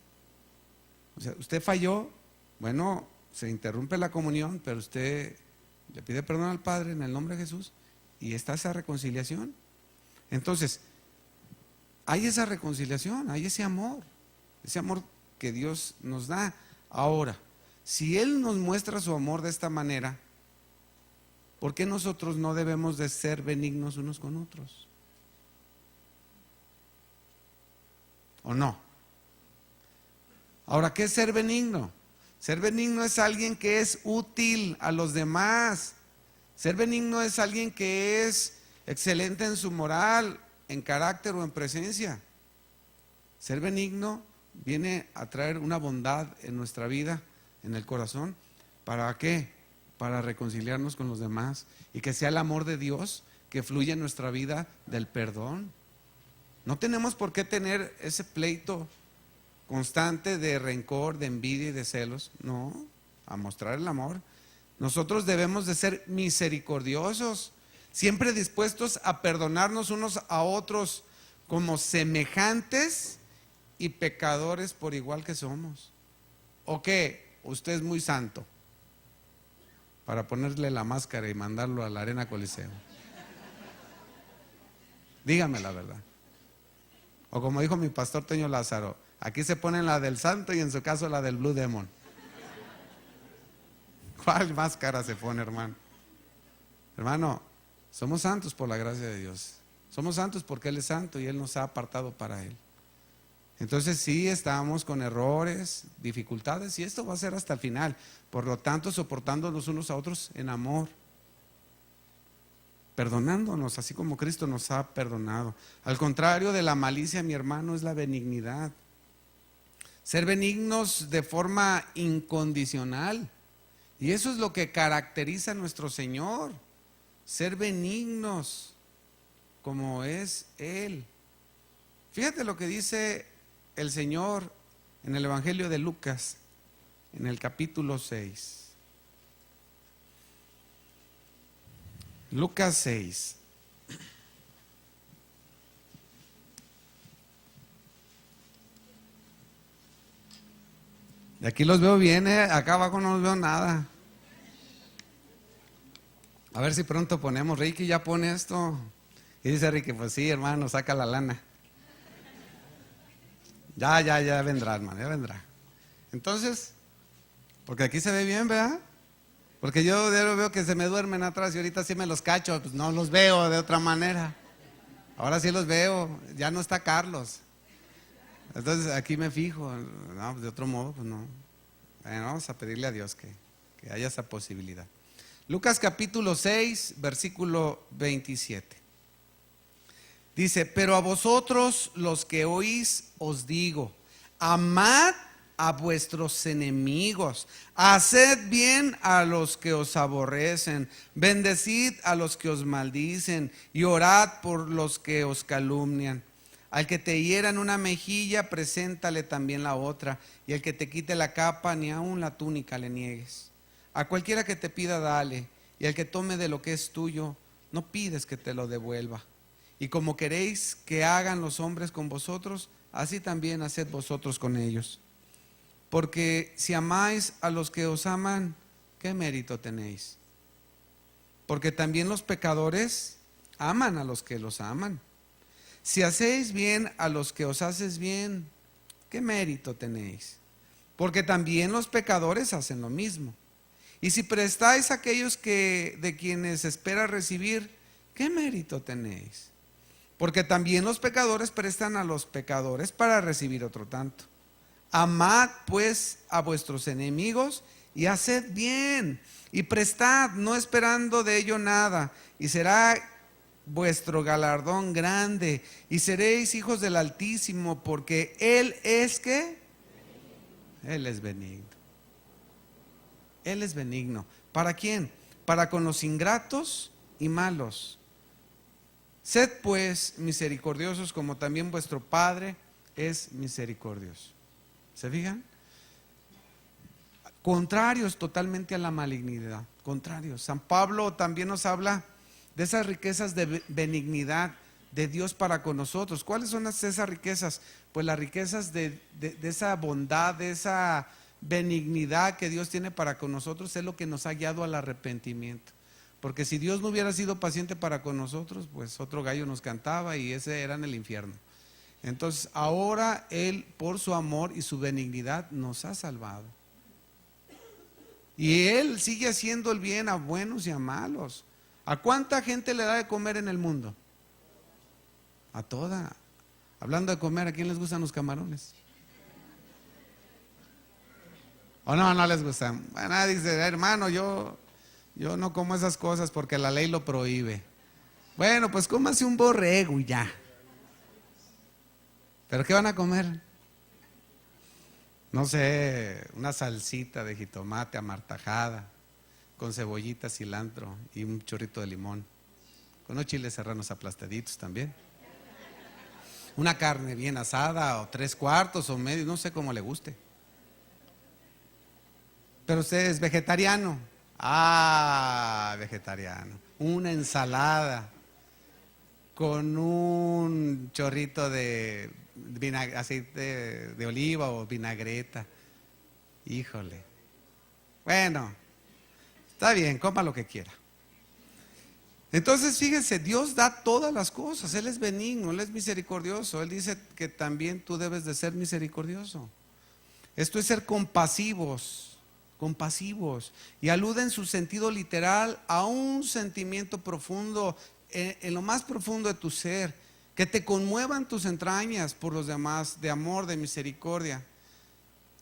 O sea, usted falló, bueno, se interrumpe la comunión, pero usted le pide perdón al Padre en el nombre de Jesús y está esa reconciliación. Entonces, hay esa reconciliación, hay ese amor que Dios nos da. Ahora, si Él nos muestra su amor de esta manera, ¿por qué nosotros no debemos de ser benignos unos con otros? ¿O no? Ahora, ¿qué es ser benigno? Ser benigno es alguien que es útil a los demás. Ser benigno es alguien que es excelente en su moral, en carácter o en presencia. Ser benigno viene a traer una bondad en nuestra vida, en el corazón. ¿Para qué? Para reconciliarnos con los demás y que sea el amor de Dios que fluya en nuestra vida del perdón. No tenemos por qué tener ese pleito constante de rencor, de envidia y de celos. No, a mostrar el amor. Nosotros debemos de ser misericordiosos, siempre dispuestos a perdonarnos unos a otros como semejantes y pecadores por igual que somos. ¿O qué? Usted es muy santo para ponerle la máscara y mandarlo a la Arena Coliseo. Dígame la verdad. O como dijo mi pastor Toño Lázaro, aquí se ponen la del santo y en su caso la del Blue Demon. ¿Cuál máscara se pone, hermano? Hermano, somos santos por la gracia de Dios. Somos santos porque Él es santo y Él nos ha apartado para Él. Entonces sí, estamos con errores, dificultades, y esto va a ser hasta el final. Por lo tanto, soportándonos unos a otros en amor, perdonándonos así como Cristo nos ha perdonado. Al contrario de la malicia, mi hermano, es la benignidad. Ser benignos de forma incondicional. Y eso es lo que caracteriza a nuestro Señor. Ser benignos como es Él. Fíjate lo que dice el Señor en el Evangelio de Lucas, en el capítulo 6. Lucas 6. De aquí los veo bien, acá abajo no los veo nada. A ver si pronto ponemos. Ricky ya pone esto. Y dice Ricky, pues sí, hermano, saca la lana. Ya vendrá, hermano, ya vendrá. Entonces, porque aquí se ve bien, ¿verdad? Porque yo veo que se me duermen atrás y ahorita sí me los cacho, pues no los veo de otra manera. Ahora sí los veo, ya no está Carlos. Entonces aquí me fijo, no, pues de otro modo, pues no. Bueno, vamos a pedirle a Dios que haya esa posibilidad. Lucas capítulo 6, versículo 27. Dice, pero a vosotros los que oís os digo, amad a vuestros enemigos, haced bien a los que os aborrecen, bendecid a los que os maldicen y orad por los que os calumnian. Al que te hieran una mejilla, preséntale también la otra, y al que te quite la capa, ni aun la túnica le niegues. A cualquiera que te pida, dale, y al que tome de lo que es tuyo, no pides que te lo devuelva. Y como queréis que hagan los hombres con vosotros, así también haced vosotros con ellos. Porque si amáis a los que os aman, ¿qué mérito tenéis? Porque también los pecadores aman a los que los aman. Si hacéis bien a los que os haces bien, ¿qué mérito tenéis? Porque también los pecadores hacen lo mismo. Y si prestáis a aquellos de quienes espera recibir, ¿qué mérito tenéis? Porque también los pecadores prestan a los pecadores para recibir otro tanto. Amad pues a vuestros enemigos y haced bien y prestad, no esperando de ello nada, y será vuestro galardón grande y seréis hijos del Altísimo, porque Él es ¿qué? Él es benigno. Él es benigno. ¿Para quién? Para con los ingratos y malos. Sed pues misericordiosos como también vuestro Padre es misericordioso. ¿Se fijan? Contrarios totalmente a la malignidad. Contrarios. San Pablo también nos habla de esas riquezas de benignidad de Dios para con nosotros. ¿Cuáles son esas riquezas? Pues las riquezas de esa bondad, de esa benignidad que Dios tiene para con nosotros es lo que nos ha guiado al arrepentimiento. Porque si Dios no hubiera sido paciente para con nosotros, pues otro gallo nos cantaba y ese era en el infierno. Entonces ahora Él, por su amor y su benignidad, nos ha salvado. Y Él sigue haciendo el bien a buenos y a malos. ¿A cuánta gente le da de comer en el mundo? A toda. Hablando de comer, ¿a quién les gustan los camarones? ¿O no les gustan? Bueno, dice, hermano, yo no como esas cosas porque la ley lo prohíbe. Bueno, pues cómase un borrego y ya. ¿Pero qué van a comer? No sé, una salsita de jitomate amartajada, con cebollita, cilantro y un chorrito de limón, con unos chiles serranos aplastaditos también. Una carne bien asada o 3/4 o medio, no sé cómo le guste. Pero usted es vegetariano. Ah, vegetariano. Una ensalada con un chorrito de aceite de oliva o vinagreta. Híjole. Bueno, está bien, coma lo que quiera. Entonces, fíjense, Dios da todas las cosas. Él es benigno, Él es misericordioso. Él dice que también tú debes de ser misericordioso. Esto es ser compasivos, compasivos. Y alude en su sentido literal a un sentimiento profundo, en lo más profundo de tu ser, que te conmuevan tus entrañas por los demás, de amor, de misericordia.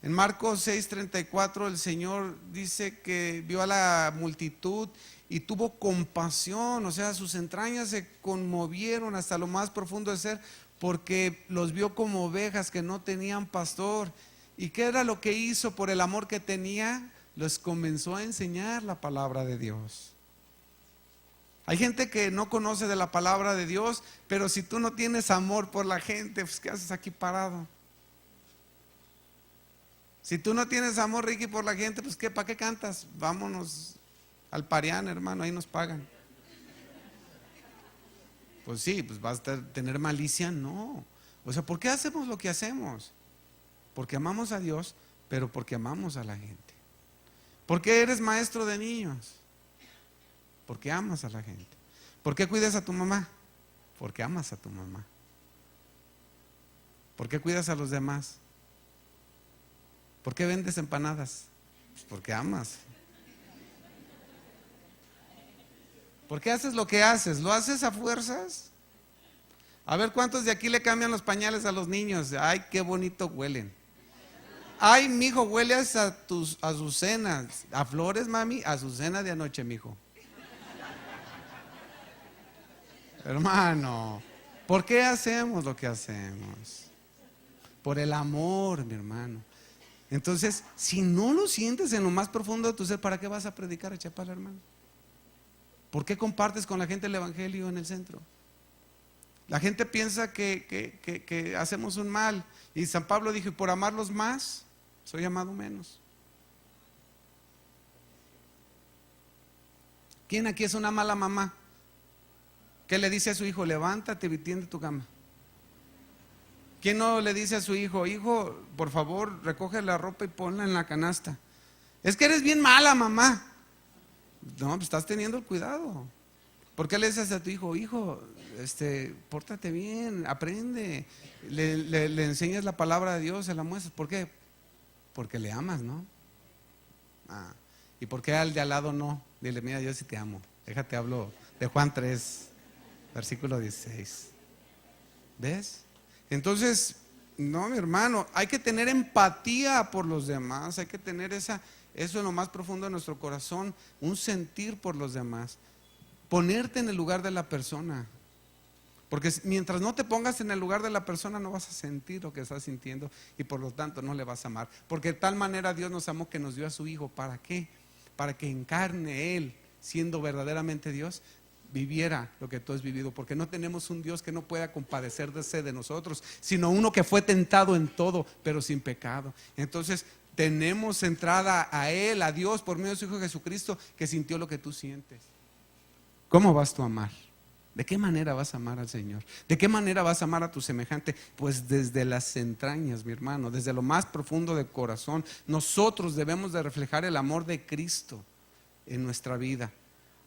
En Marcos 6:34 el Señor dice que vio a la multitud y tuvo compasión, o sea, sus entrañas se conmovieron hasta lo más profundo de ser, porque los vio como ovejas que no tenían pastor. ¿Y qué era lo que hizo por el amor que tenía? Les comenzó a enseñar la palabra de Dios. Hay gente que no conoce de la palabra de Dios, pero si tú no tienes amor por la gente, pues ¿qué haces aquí parado? Si tú no tienes amor, Ricky, por la gente, pues ¿qué? ¿Para qué cantas? Vámonos al Parián, hermano, ahí nos pagan. Pues sí, pues vas a tener malicia, no. O sea, ¿por qué hacemos lo que hacemos? Porque amamos a Dios, pero porque amamos a la gente. ¿Por qué eres maestro de niños? Porque amas a la gente. ¿Por qué cuidas a tu mamá? Porque amas a tu mamá. ¿Por qué cuidas a los demás? ¿Por qué vendes empanadas? Pues porque amas. ¿Por qué haces lo que haces? ¿Lo haces a fuerzas? A ver, ¿cuántos de aquí le cambian los pañales a los niños? Ay, qué bonito huelen. Ay, mijo, hueles a tus azucenas. ¿A flores, mami? Azucena de anoche, mijo. Hermano, ¿por qué hacemos lo que hacemos? Por el amor, mi hermano. Entonces, si no lo sientes en lo más profundo de tu ser, ¿para qué vas a predicar a Chapala, hermano? ¿Por qué compartes con la gente el evangelio en el centro? La gente piensa que hacemos un mal. Y San Pablo dijo, por amarlos más, soy amado menos. ¿Quién aquí es una mala mamá? ¿Qué le dice a su hijo? Levántate y tiende tu cama. ¿Quién no le dice a su hijo, hijo, por favor, recoge la ropa y ponla en la canasta? Es que eres bien mala, mamá. No, pues estás teniendo el cuidado. ¿Por qué le dices a tu hijo, hijo, pórtate bien, aprende? Le enseñas la palabra de Dios, se la muestras. ¿Por qué? Porque le amas, ¿no? ¿Y por qué al de al lado no? Dile, mira, yo sí te amo. Déjate, hablo de Juan 3, versículo 16. ¿Ves? Entonces, no, mi hermano, hay que tener empatía por los demás, hay que tener eso en lo más profundo de nuestro corazón, un sentir por los demás, ponerte en el lugar de la persona, porque mientras no te pongas en el lugar de la persona no vas a sentir lo que estás sintiendo y por lo tanto no le vas a amar, porque de tal manera Dios nos amó que nos dio a su Hijo. ¿Para qué? Para que encarne Él, siendo verdaderamente Dios, viviera lo que tú has vivido, porque no tenemos un Dios que no pueda compadecerse de nosotros, sino uno que fue tentado en todo, pero sin pecado. Entonces tenemos entrada a Él, a Dios, por medio de su Hijo Jesucristo, que sintió lo que tú sientes. ¿Cómo vas tú a amar? ¿De qué manera vas a amar al Señor? ¿De qué manera vas a amar a tu semejante? Pues desde las entrañas, mi hermano, desde lo más profundo del corazón. Nosotros debemos de reflejar el amor de Cristo en nuestra vida.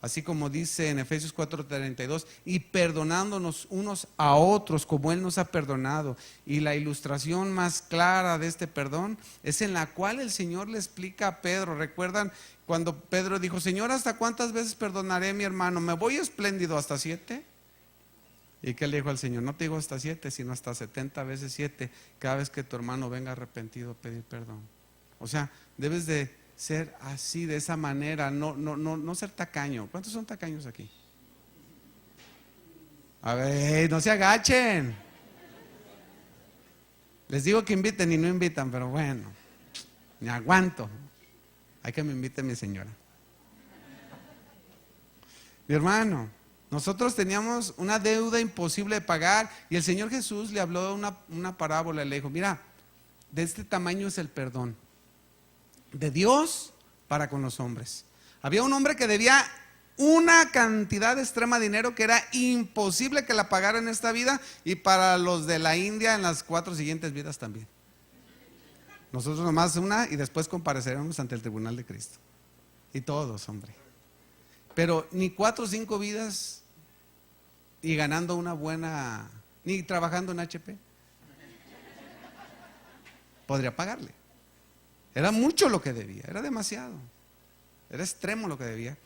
Así como dice en Efesios 4:32, y perdonándonos unos a otros como Él nos ha perdonado. Y la ilustración más clara de este perdón es en la cual el Señor le explica a Pedro. ¿Recuerdan cuando Pedro dijo, Señor, ¿hasta cuántas veces perdonaré a mi hermano? ¿Me voy espléndido hasta 7? ¿Y qué le dijo al Señor? No te digo hasta 7, sino hasta 70 veces 7, cada vez que tu hermano venga arrepentido a pedir perdón. O sea, debes de ser así, de esa manera, no ser tacaño. ¿Cuántos son tacaños aquí? A ver, no se agachen. Les digo que inviten y no invitan, pero bueno, me aguanto. Hay que me invite mi señora. Mi hermano, nosotros teníamos una deuda imposible de pagar y el Señor Jesús le habló una parábola, le dijo, mira, de este tamaño es el perdón de Dios para con los hombres. Había un hombre que debía una cantidad extrema de dinero que era imposible que la pagara en esta vida, y para los de la India en las 4 siguientes vidas también. Nosotros nomás una, y después compareceremos ante el tribunal de Cristo. Y todos, hombre. Pero ni 4 o 5 vidas y ganando una buena, ni trabajando en HP, podría pagarle. Era mucho lo que debía, era demasiado. Era extremo lo que debía.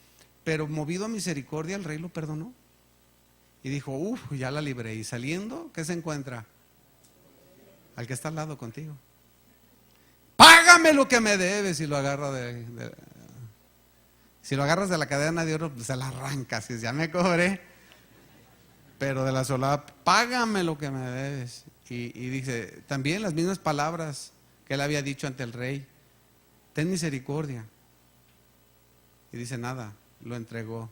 Pero movido a misericordia, el rey lo perdonó. Y dijo, ya la libré. Y saliendo, ¿qué se encuentra? Al que está al lado contigo. Págame lo que me debes. Y lo agarra si lo agarras de la cadena de oro, pues se la arrancas. Y ya me cobré. Pero de la solapa, págame lo que me debes. Y dice, también las mismas palabras que él había dicho ante el rey. Ten misericordia. Y dice, nada, lo entregó.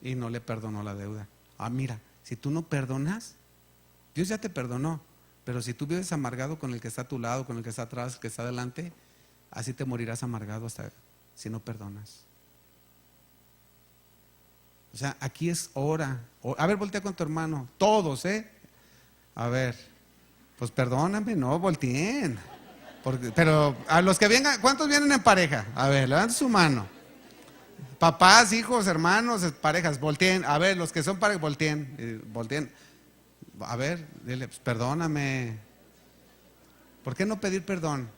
Y no le perdonó la deuda. Mira, si tú no perdonas, Dios ya te perdonó. Pero si tú vives amargado con el que está a tu lado, con el que está atrás, el que está adelante, así te morirás amargado hasta si no perdonas. O sea, aquí es hora. A ver, voltea con tu hermano. Todos, A ver, pues perdóname, no, volteen. Pero a los que vengan, ¿cuántos vienen en pareja? A ver, levanten su mano. Papás, hijos, hermanos, parejas, volteen. A ver, los que son parejas, volteen. A ver, dile, pues, perdóname. ¿Por qué no pedir perdón?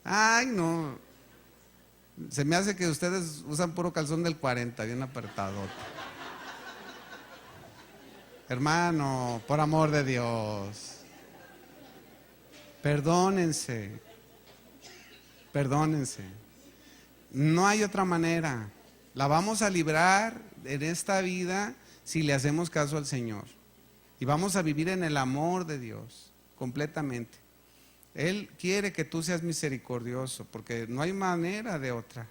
Ay, no. Se me hace que ustedes usan puro calzón del 40, bien apretado. Hermano, por amor de Dios. Perdónense. No hay otra manera. La vamos a librar en esta vida si le hacemos caso al Señor. Y vamos a vivir en el amor de Dios, completamente. Él quiere que tú seas misericordioso, porque no hay manera de otra.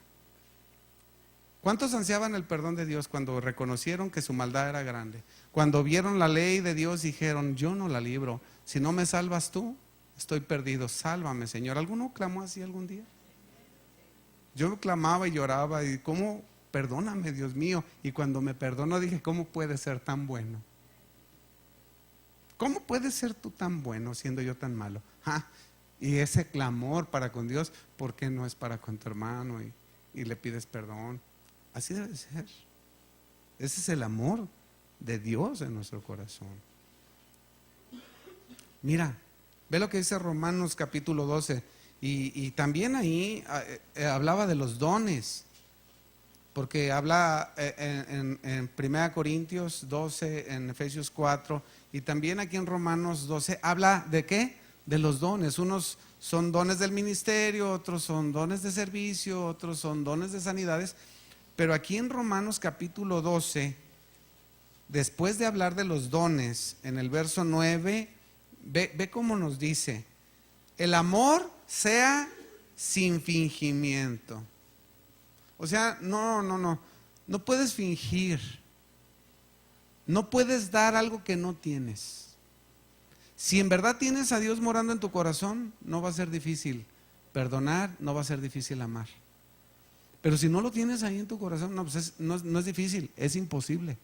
¿Cuántos ansiaban el perdón de Dios cuando reconocieron que su maldad era grande? Cuando vieron la ley de Dios dijeron, yo no la libro. Si no me salvas tú, estoy perdido. Sálvame, Señor. ¿Alguno clamó así algún día? Yo clamaba y lloraba y ¿cómo? Perdóname, Dios mío. Y cuando me perdonó dije, ¿cómo puedes ser tan bueno? ¿Cómo puedes ser tú tan bueno siendo yo tan malo? Y ese clamor para con Dios, ¿por qué no es para con tu hermano y le pides perdón? Así debe ser. Ese es el amor de Dios en nuestro corazón. Mira, ve lo que dice Romanos capítulo 12. Y también ahí hablaba de los dones. Porque habla en 1 Corintios 12, en Efesios 4, y también aquí en Romanos 12, habla de ¿qué? De los dones. Unos son dones del ministerio, otros son dones de servicio, otros son dones de sanidades. Pero aquí en Romanos capítulo 12, después de hablar de los dones, en el verso 9, ve cómo nos dice, el amor sea sin fingimiento. O sea, no puedes fingir. No puedes dar algo que no tienes. Si en verdad tienes a Dios morando en tu corazón, no va a ser difícil perdonar, no va a ser difícil amar. Pero si no lo tienes ahí en tu corazón, no es difícil, es imposible.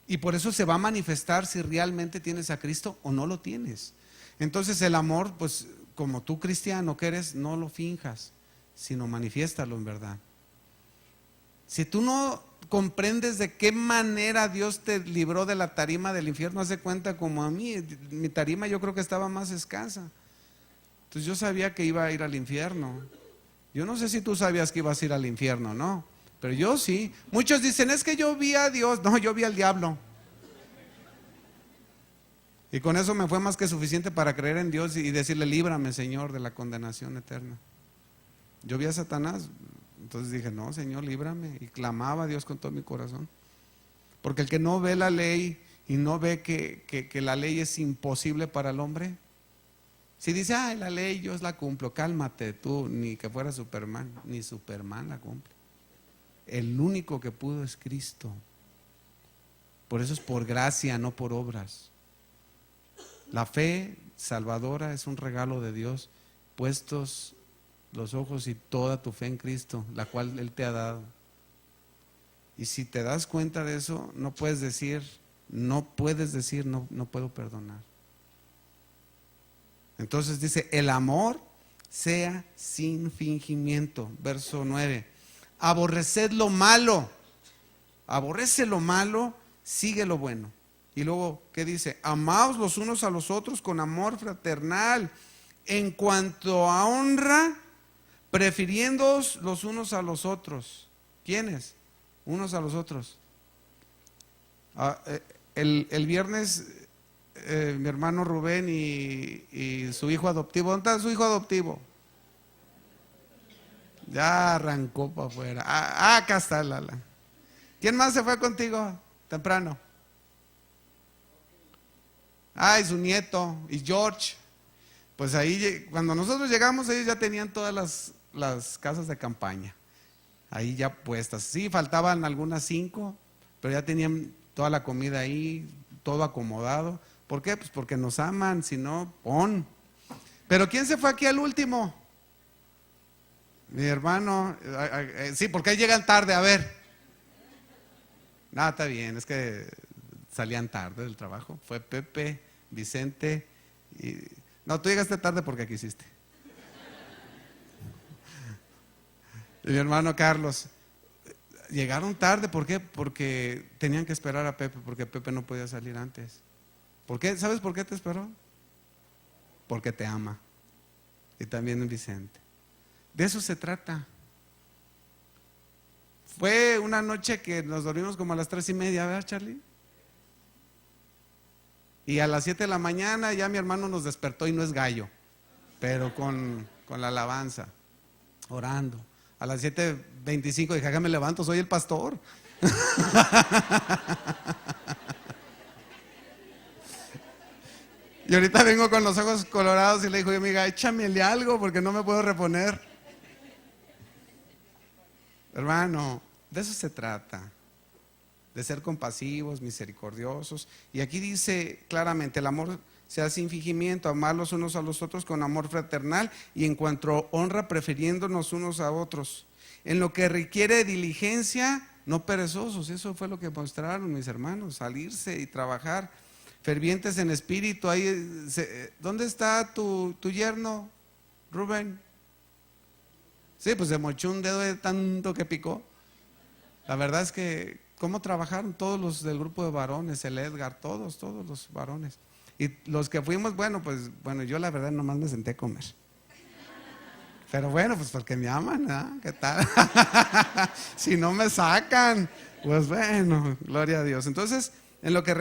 Y por eso se va a manifestar si realmente tienes a Cristo o no lo tienes. Entonces el amor, pues como tú cristiano que eres, no lo finjas, sino manifiéstalo en verdad. Si tú no comprendes de qué manera Dios te libró de la tarima del infierno, haz de cuenta como a mí, mi tarima yo creo que estaba más escasa. Entonces yo sabía que iba a ir al infierno. Yo no sé si tú sabías que ibas a ir al infierno, ¿no? Pero yo sí. Muchos dicen, es que yo vi a Dios. No, yo vi al diablo. Y con eso me fue más que suficiente para creer en Dios y decirle, líbrame, Señor, de la condenación eterna. Yo vi a Satanás, entonces dije, no, Señor, líbrame. Y clamaba a Dios con todo mi corazón. Porque el que no ve la ley y no ve que la ley es imposible para el hombre, si dice, la ley yo la cumplo, cálmate tú, ni que fuera Superman, ni Superman la cumple. El único que pudo es Cristo. Por eso es por gracia, no por obras. La fe salvadora es un regalo de Dios puestos los ojos y toda tu fe en Cristo, la cual Él te ha dado. Y si te das cuenta de eso, no puedes decir, no puedo perdonar. Entonces dice, el amor sea sin fingimiento. Verso 9. Aborreced lo malo. Aborrece lo malo, sigue lo bueno. Y luego, ¿qué dice? Amaos los unos a los otros con amor fraternal. En cuanto a honra, prefiriéndoos los unos a los otros. ¿Quiénes? Unos a los otros. El viernes, mi hermano Rubén y su hijo adoptivo. ¿Dónde está su hijo adoptivo? Ya arrancó para afuera. Acá está Lala. ¿Quién más se fue contigo temprano? Y su nieto, y George. Pues ahí, cuando nosotros llegamos, ellos ya tenían todas las casas de campaña ahí ya puestas. Sí, faltaban algunas 5, pero ya tenían toda la comida ahí, todo acomodado. ¿Por qué? Pues porque nos aman, si no, pon. Pero ¿quién se fue aquí al último? Mi hermano. Sí, porque ahí llegan tarde, a ver. No, está bien, es que salían tarde del trabajo. Fue Pepe, Vicente y... No, tú llegaste tarde porque quisiste. Y mi hermano Carlos. Llegaron tarde, ¿por qué? Porque tenían que esperar a Pepe, porque Pepe no podía salir antes. ¿Por qué? ¿Sabes por qué te esperó? Porque te ama. Y también Vicente. De eso se trata. Fue una noche que nos dormimos como a las 3:30, ¿verdad, Charlie? Y a las 7 de la mañana ya mi hermano nos despertó, y no es gallo, pero con la alabanza, orando. A las 7:25 dije, me levanto, soy el pastor. Y ahorita vengo con los ojos colorados y le digo, amiga, échamele algo porque no me puedo reponer. Hermano, de eso se trata, de ser compasivos, misericordiosos. Y aquí dice claramente, el amor sea sin fingimiento, amar los unos a los otros con amor fraternal, y en cuanto a honra, prefiriéndonos unos a otros. En lo que requiere diligencia, no perezosos. Eso fue lo que mostraron mis hermanos, salirse y trabajar, fervientes en espíritu. ¿Dónde está tu yerno, Rubén? Sí, pues se mochó un dedo de tanto que picó. La verdad es que cómo trabajaron todos los del grupo de varones, el Edgar, todos los varones. Y los que fuimos, bueno, yo la verdad nomás me senté a comer. Pero bueno, pues porque me aman, ¿no? ¿Qué tal? Si no me sacan, pues bueno, gloria a Dios. Entonces, en lo que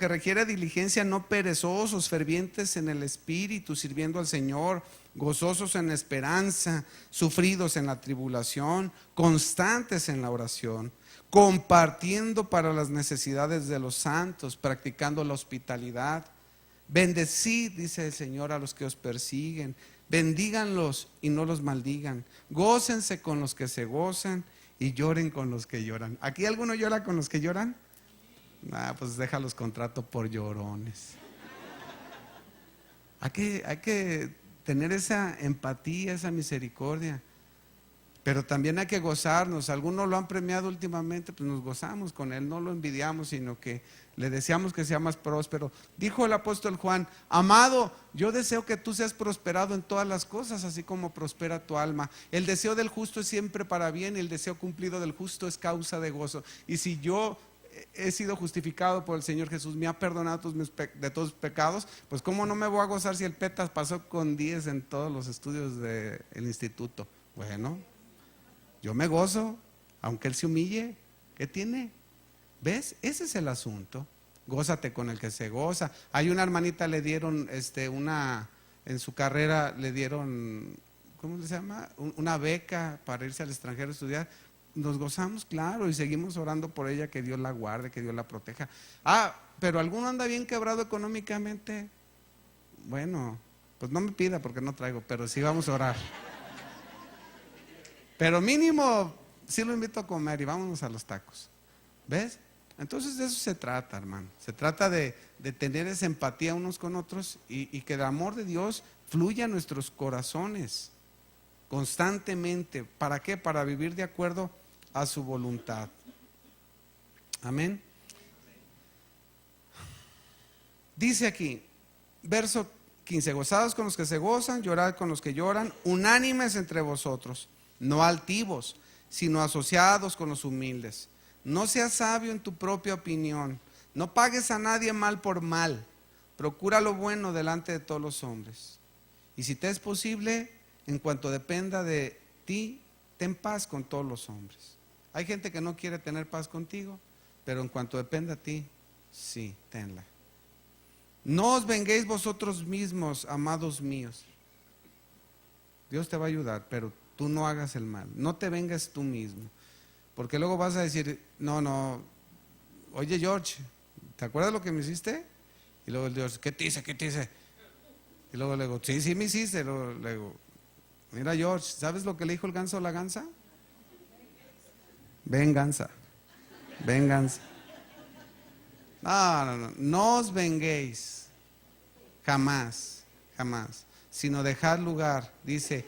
requiere diligencia, no perezosos, fervientes en el espíritu, sirviendo al Señor, gozosos en esperanza, sufridos en la tribulación, constantes en la oración, compartiendo para las necesidades de los santos, practicando la hospitalidad. Bendecid, dice el Señor, a los que os persiguen, bendíganlos y no los maldigan, gócense con los que se gozan y lloren con los que lloran. ¿Aquí alguno llora con los que lloran? Pues déjalos contrato por llorones. Hay que tener esa empatía, esa misericordia. Pero también hay que gozarnos. Algunos lo han premiado últimamente, pues nos gozamos con él, no lo envidiamos, sino que le deseamos que sea más próspero. Dijo el apóstol Juan, amado, yo deseo que tú seas prosperado en todas las cosas, así como prospera tu alma. El deseo del justo es siempre para bien, y el deseo cumplido del justo es causa de gozo. Y si yo he sido justificado por el Señor Jesús, me ha perdonado de todos tus pecados, pues cómo no me voy a gozar si el Petas pasó con 10 en todos los estudios del instituto. Bueno, yo me gozo, aunque él se humille. ¿Qué tiene? ¿Ves? Ese es el asunto. Gózate con el que se goza. Hay una hermanita, le dieron en su carrera le dieron, ¿cómo se llama? Una beca para irse al extranjero a estudiar. Nos gozamos, claro, y seguimos orando por ella, que Dios la guarde, que Dios la proteja. Pero alguno anda bien quebrado económicamente. Bueno, pues no me pida porque no traigo, pero sí vamos a orar. Pero mínimo sí lo invito a comer y vámonos a los tacos. ¿Ves? Entonces de eso se trata, hermano. Se trata de tener esa empatía unos con otros, y que el amor de Dios fluya en nuestros corazones. constantemente. ¿Para qué? Para vivir de acuerdo a su voluntad. Amén. Dice aquí, verso 15: gozados con los que se gozan, llorad con los que lloran, unánimes entre vosotros, no altivos, sino asociados con los humildes. No seas sabio en tu propia opinión, no pagues a nadie mal por mal, procura lo bueno delante de todos los hombres. Y si te es posible, en cuanto dependa de ti, ten paz con todos los hombres. Hay gente que no quiere tener paz contigo, pero en cuanto dependa de ti, sí, tenla. No os venguéis vosotros mismos, amados míos. Dios te va a ayudar, pero tú no hagas el mal. No te vengas tú mismo. Porque luego vas a decir, no, oye George, ¿te acuerdas lo que me hiciste? Y luego el Dios, ¿qué te hice? ¿Qué te hice? Y luego le digo, sí me hiciste. Luego le digo, mira George, ¿sabes lo que le dijo el ganso a la gansa? Venganza. No os venguéis, jamás, sino dejad lugar, dice,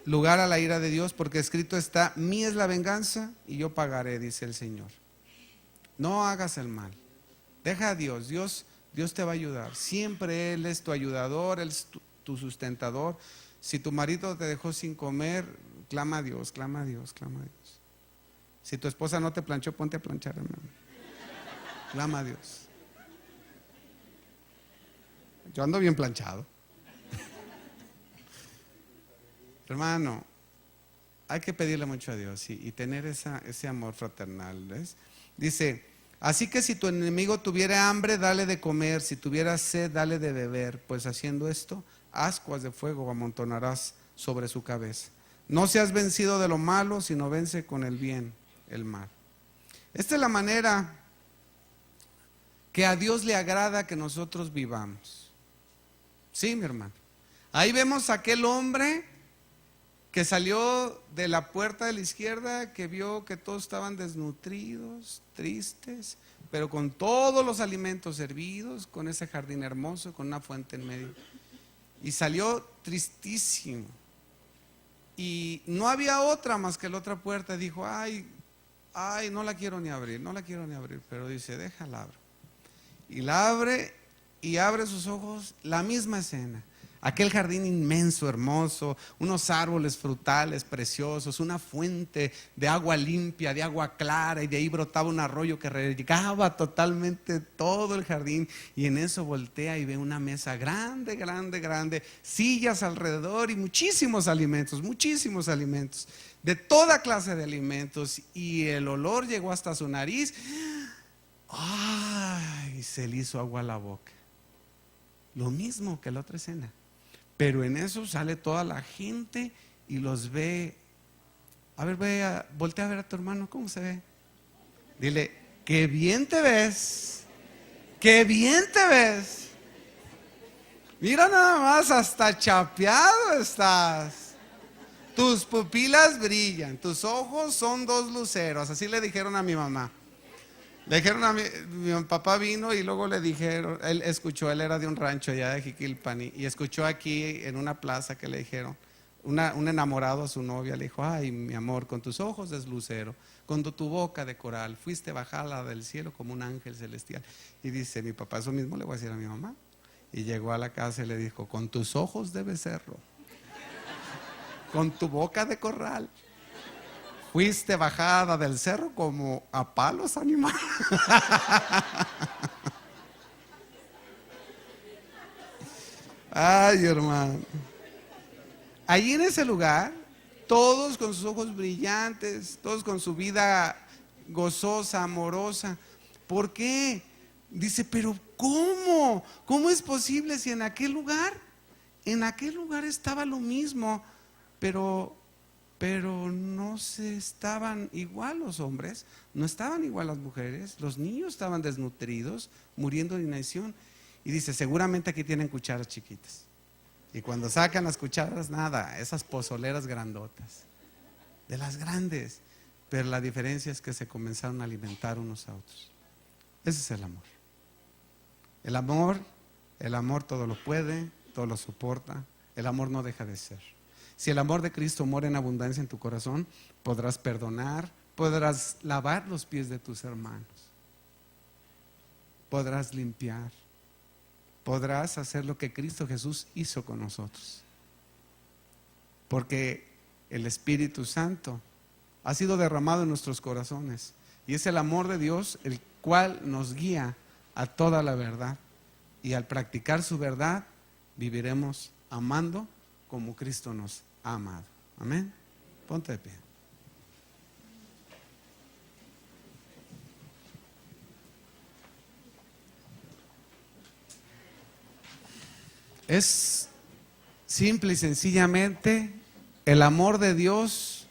lugar a la ira de Dios, porque escrito está, mía es la venganza y yo pagaré, dice el Señor. No hagas el mal, deja a Dios, Dios te va a ayudar, siempre Él es tu ayudador, Él es tu sustentador. Si tu marido te dejó sin comer, clama a Dios. Si tu esposa no te planchó, ponte a planchar, hermano. Clama a Dios. Yo ando bien planchado. Hermano, hay que pedirle mucho a Dios y tener ese amor fraternal, ¿ves? Dice, así que si tu enemigo tuviera hambre, dale de comer, si tuviera sed, dale de beber, pues haciendo esto, ascuas de fuego amontonarás sobre su cabeza. No seas vencido de lo malo, sino vence con el bien el mal. Esta es la manera que a Dios le agrada que nosotros vivamos. Sí, mi hermano. Ahí vemos a aquel hombre que salió de la puerta de la izquierda, que vio que todos estaban desnutridos, tristes, pero con todos los alimentos servidos, con ese jardín hermoso, con una fuente en medio. Y salió tristísimo. Y no había otra más que la otra puerta. Dijo, ay, no la quiero ni abrir, pero dice, déjala abrir. Y la abre y abre sus ojos, la misma escena. Aquel jardín inmenso, hermoso, unos árboles frutales preciosos, una fuente de agua limpia, de agua clara, y de ahí brotaba un arroyo que regaba totalmente todo el jardín. Y en eso voltea y ve una mesa grande, sillas alrededor y muchísimos alimentos, de toda clase de alimentos. Y el olor llegó hasta su nariz. ¡Ay! Se le hizo agua a la boca. Lo mismo que la otra escena. Pero en eso sale toda la gente y los ve. A ver, voltea a ver a tu hermano, ¿cómo se ve? Dile, qué bien te ves. Mira nada más, hasta chapeado estás. Tus pupilas brillan, tus ojos son dos luceros. Así le dijeron a mi mamá. Le dijeron a mi papá vino y luego le dijeron, él escuchó, él era de un rancho allá de Jiquilpan y escuchó aquí en una plaza que le dijeron, un enamorado a su novia le dijo, ay mi amor, con tus ojos de lucero, con tu boca de coral, fuiste bajada del cielo como un ángel celestial. Y dice mi papá, eso mismo le voy a decir a mi mamá. Y llegó a la casa y le dijo, con tus ojos de becerro, con tu boca de corral, fuiste bajada del cerro como a palos animal. Ay, hermano. Allí en ese lugar, todos con sus ojos brillantes, todos con su vida gozosa, amorosa. ¿Por qué? Dice, pero ¿cómo? ¿Cómo es posible si en aquel lugar estaba lo mismo, pero no se estaban igual los hombres, no estaban igual las mujeres, los niños estaban desnutridos, muriendo de inanición. Y dice, seguramente aquí tienen cucharas chiquitas. Y cuando sacan las cucharas, nada, esas pozoleras grandotas, de las grandes. Pero la diferencia es que se comenzaron a alimentar unos a otros. Ese es el amor. El amor todo lo puede, todo lo soporta. El amor no deja de ser. Si el amor de Cristo mora en abundancia en tu corazón, podrás perdonar, podrás lavar los pies de tus hermanos, podrás limpiar, podrás hacer lo que Cristo Jesús hizo con nosotros. Porque el Espíritu Santo ha sido derramado en nuestros corazones y es el amor de Dios el cual nos guía a toda la verdad. Y al practicar su verdad, viviremos amando como Cristo nos ha amado. Amén. Ponte de pie. Es simple y sencillamente el amor de Dios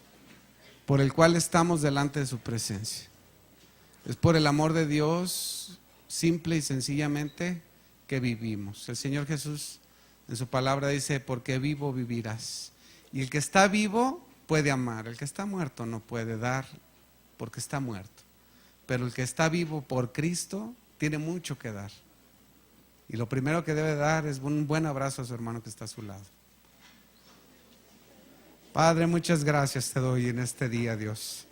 por el cual estamos delante de su presencia. Es por el amor de Dios, simple y sencillamente, que vivimos. El Señor Jesús en su palabra dice, porque vivo vivirás. Y el que está vivo puede amar, el que está muerto no puede dar porque está muerto. Pero el que está vivo por Cristo tiene mucho que dar. Y lo primero que debe dar es un buen abrazo a su hermano que está a su lado. Padre, muchas gracias te doy en este día, Dios.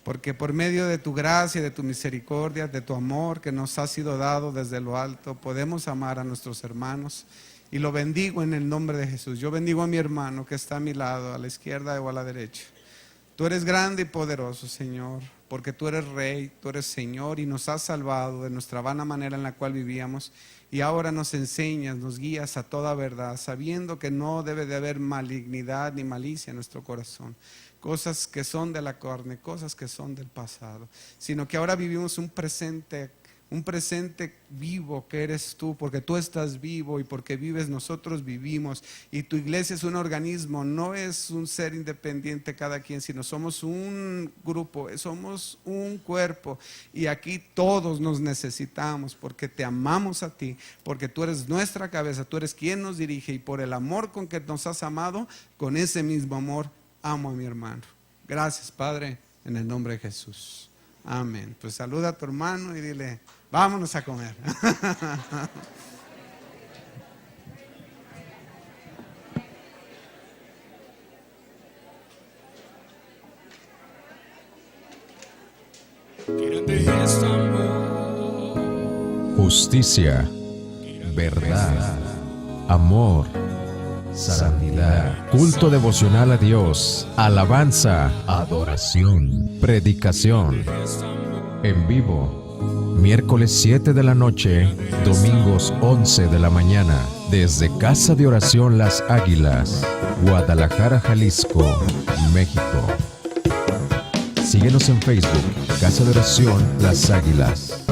Porque por medio de tu gracia, de tu misericordia, de tu amor que nos ha sido dado desde lo alto, podemos amar a nuestros hermanos. Y lo bendigo en el nombre de Jesús. Yo bendigo a mi hermano que está a mi lado, a la izquierda o a la derecha. Tú eres grande y poderoso, Señor, porque tú eres Rey, tú eres Señor y nos has salvado de nuestra vana manera en la cual vivíamos. Y ahora nos enseñas, nos guías a toda verdad, sabiendo que no debe de haber malignidad ni malicia en nuestro corazón. Cosas que son de la carne, cosas que son del pasado, sino que ahora vivimos un presente vivo que eres tú, porque tú estás vivo y porque vives nosotros vivimos, y tu iglesia es un organismo, no es un ser independiente cada quien, sino somos un grupo, somos un cuerpo, y aquí todos nos necesitamos porque te amamos a ti, porque tú eres nuestra cabeza, tú eres quien nos dirige, y por el amor con que nos has amado, con ese mismo amor amo a mi hermano. Gracias, Padre, en el nombre de Jesús. Amén. Pues saluda a tu hermano y dile, vámonos a comer. Justicia, verdad, amor, santidad, culto devocional a Dios, alabanza, adoración, predicación, en vivo, miércoles 7 de la noche, domingos 11 de la mañana, desde Casa de Oración Las Águilas, Guadalajara, Jalisco, México. Síguenos en Facebook, Casa de Oración Las Águilas.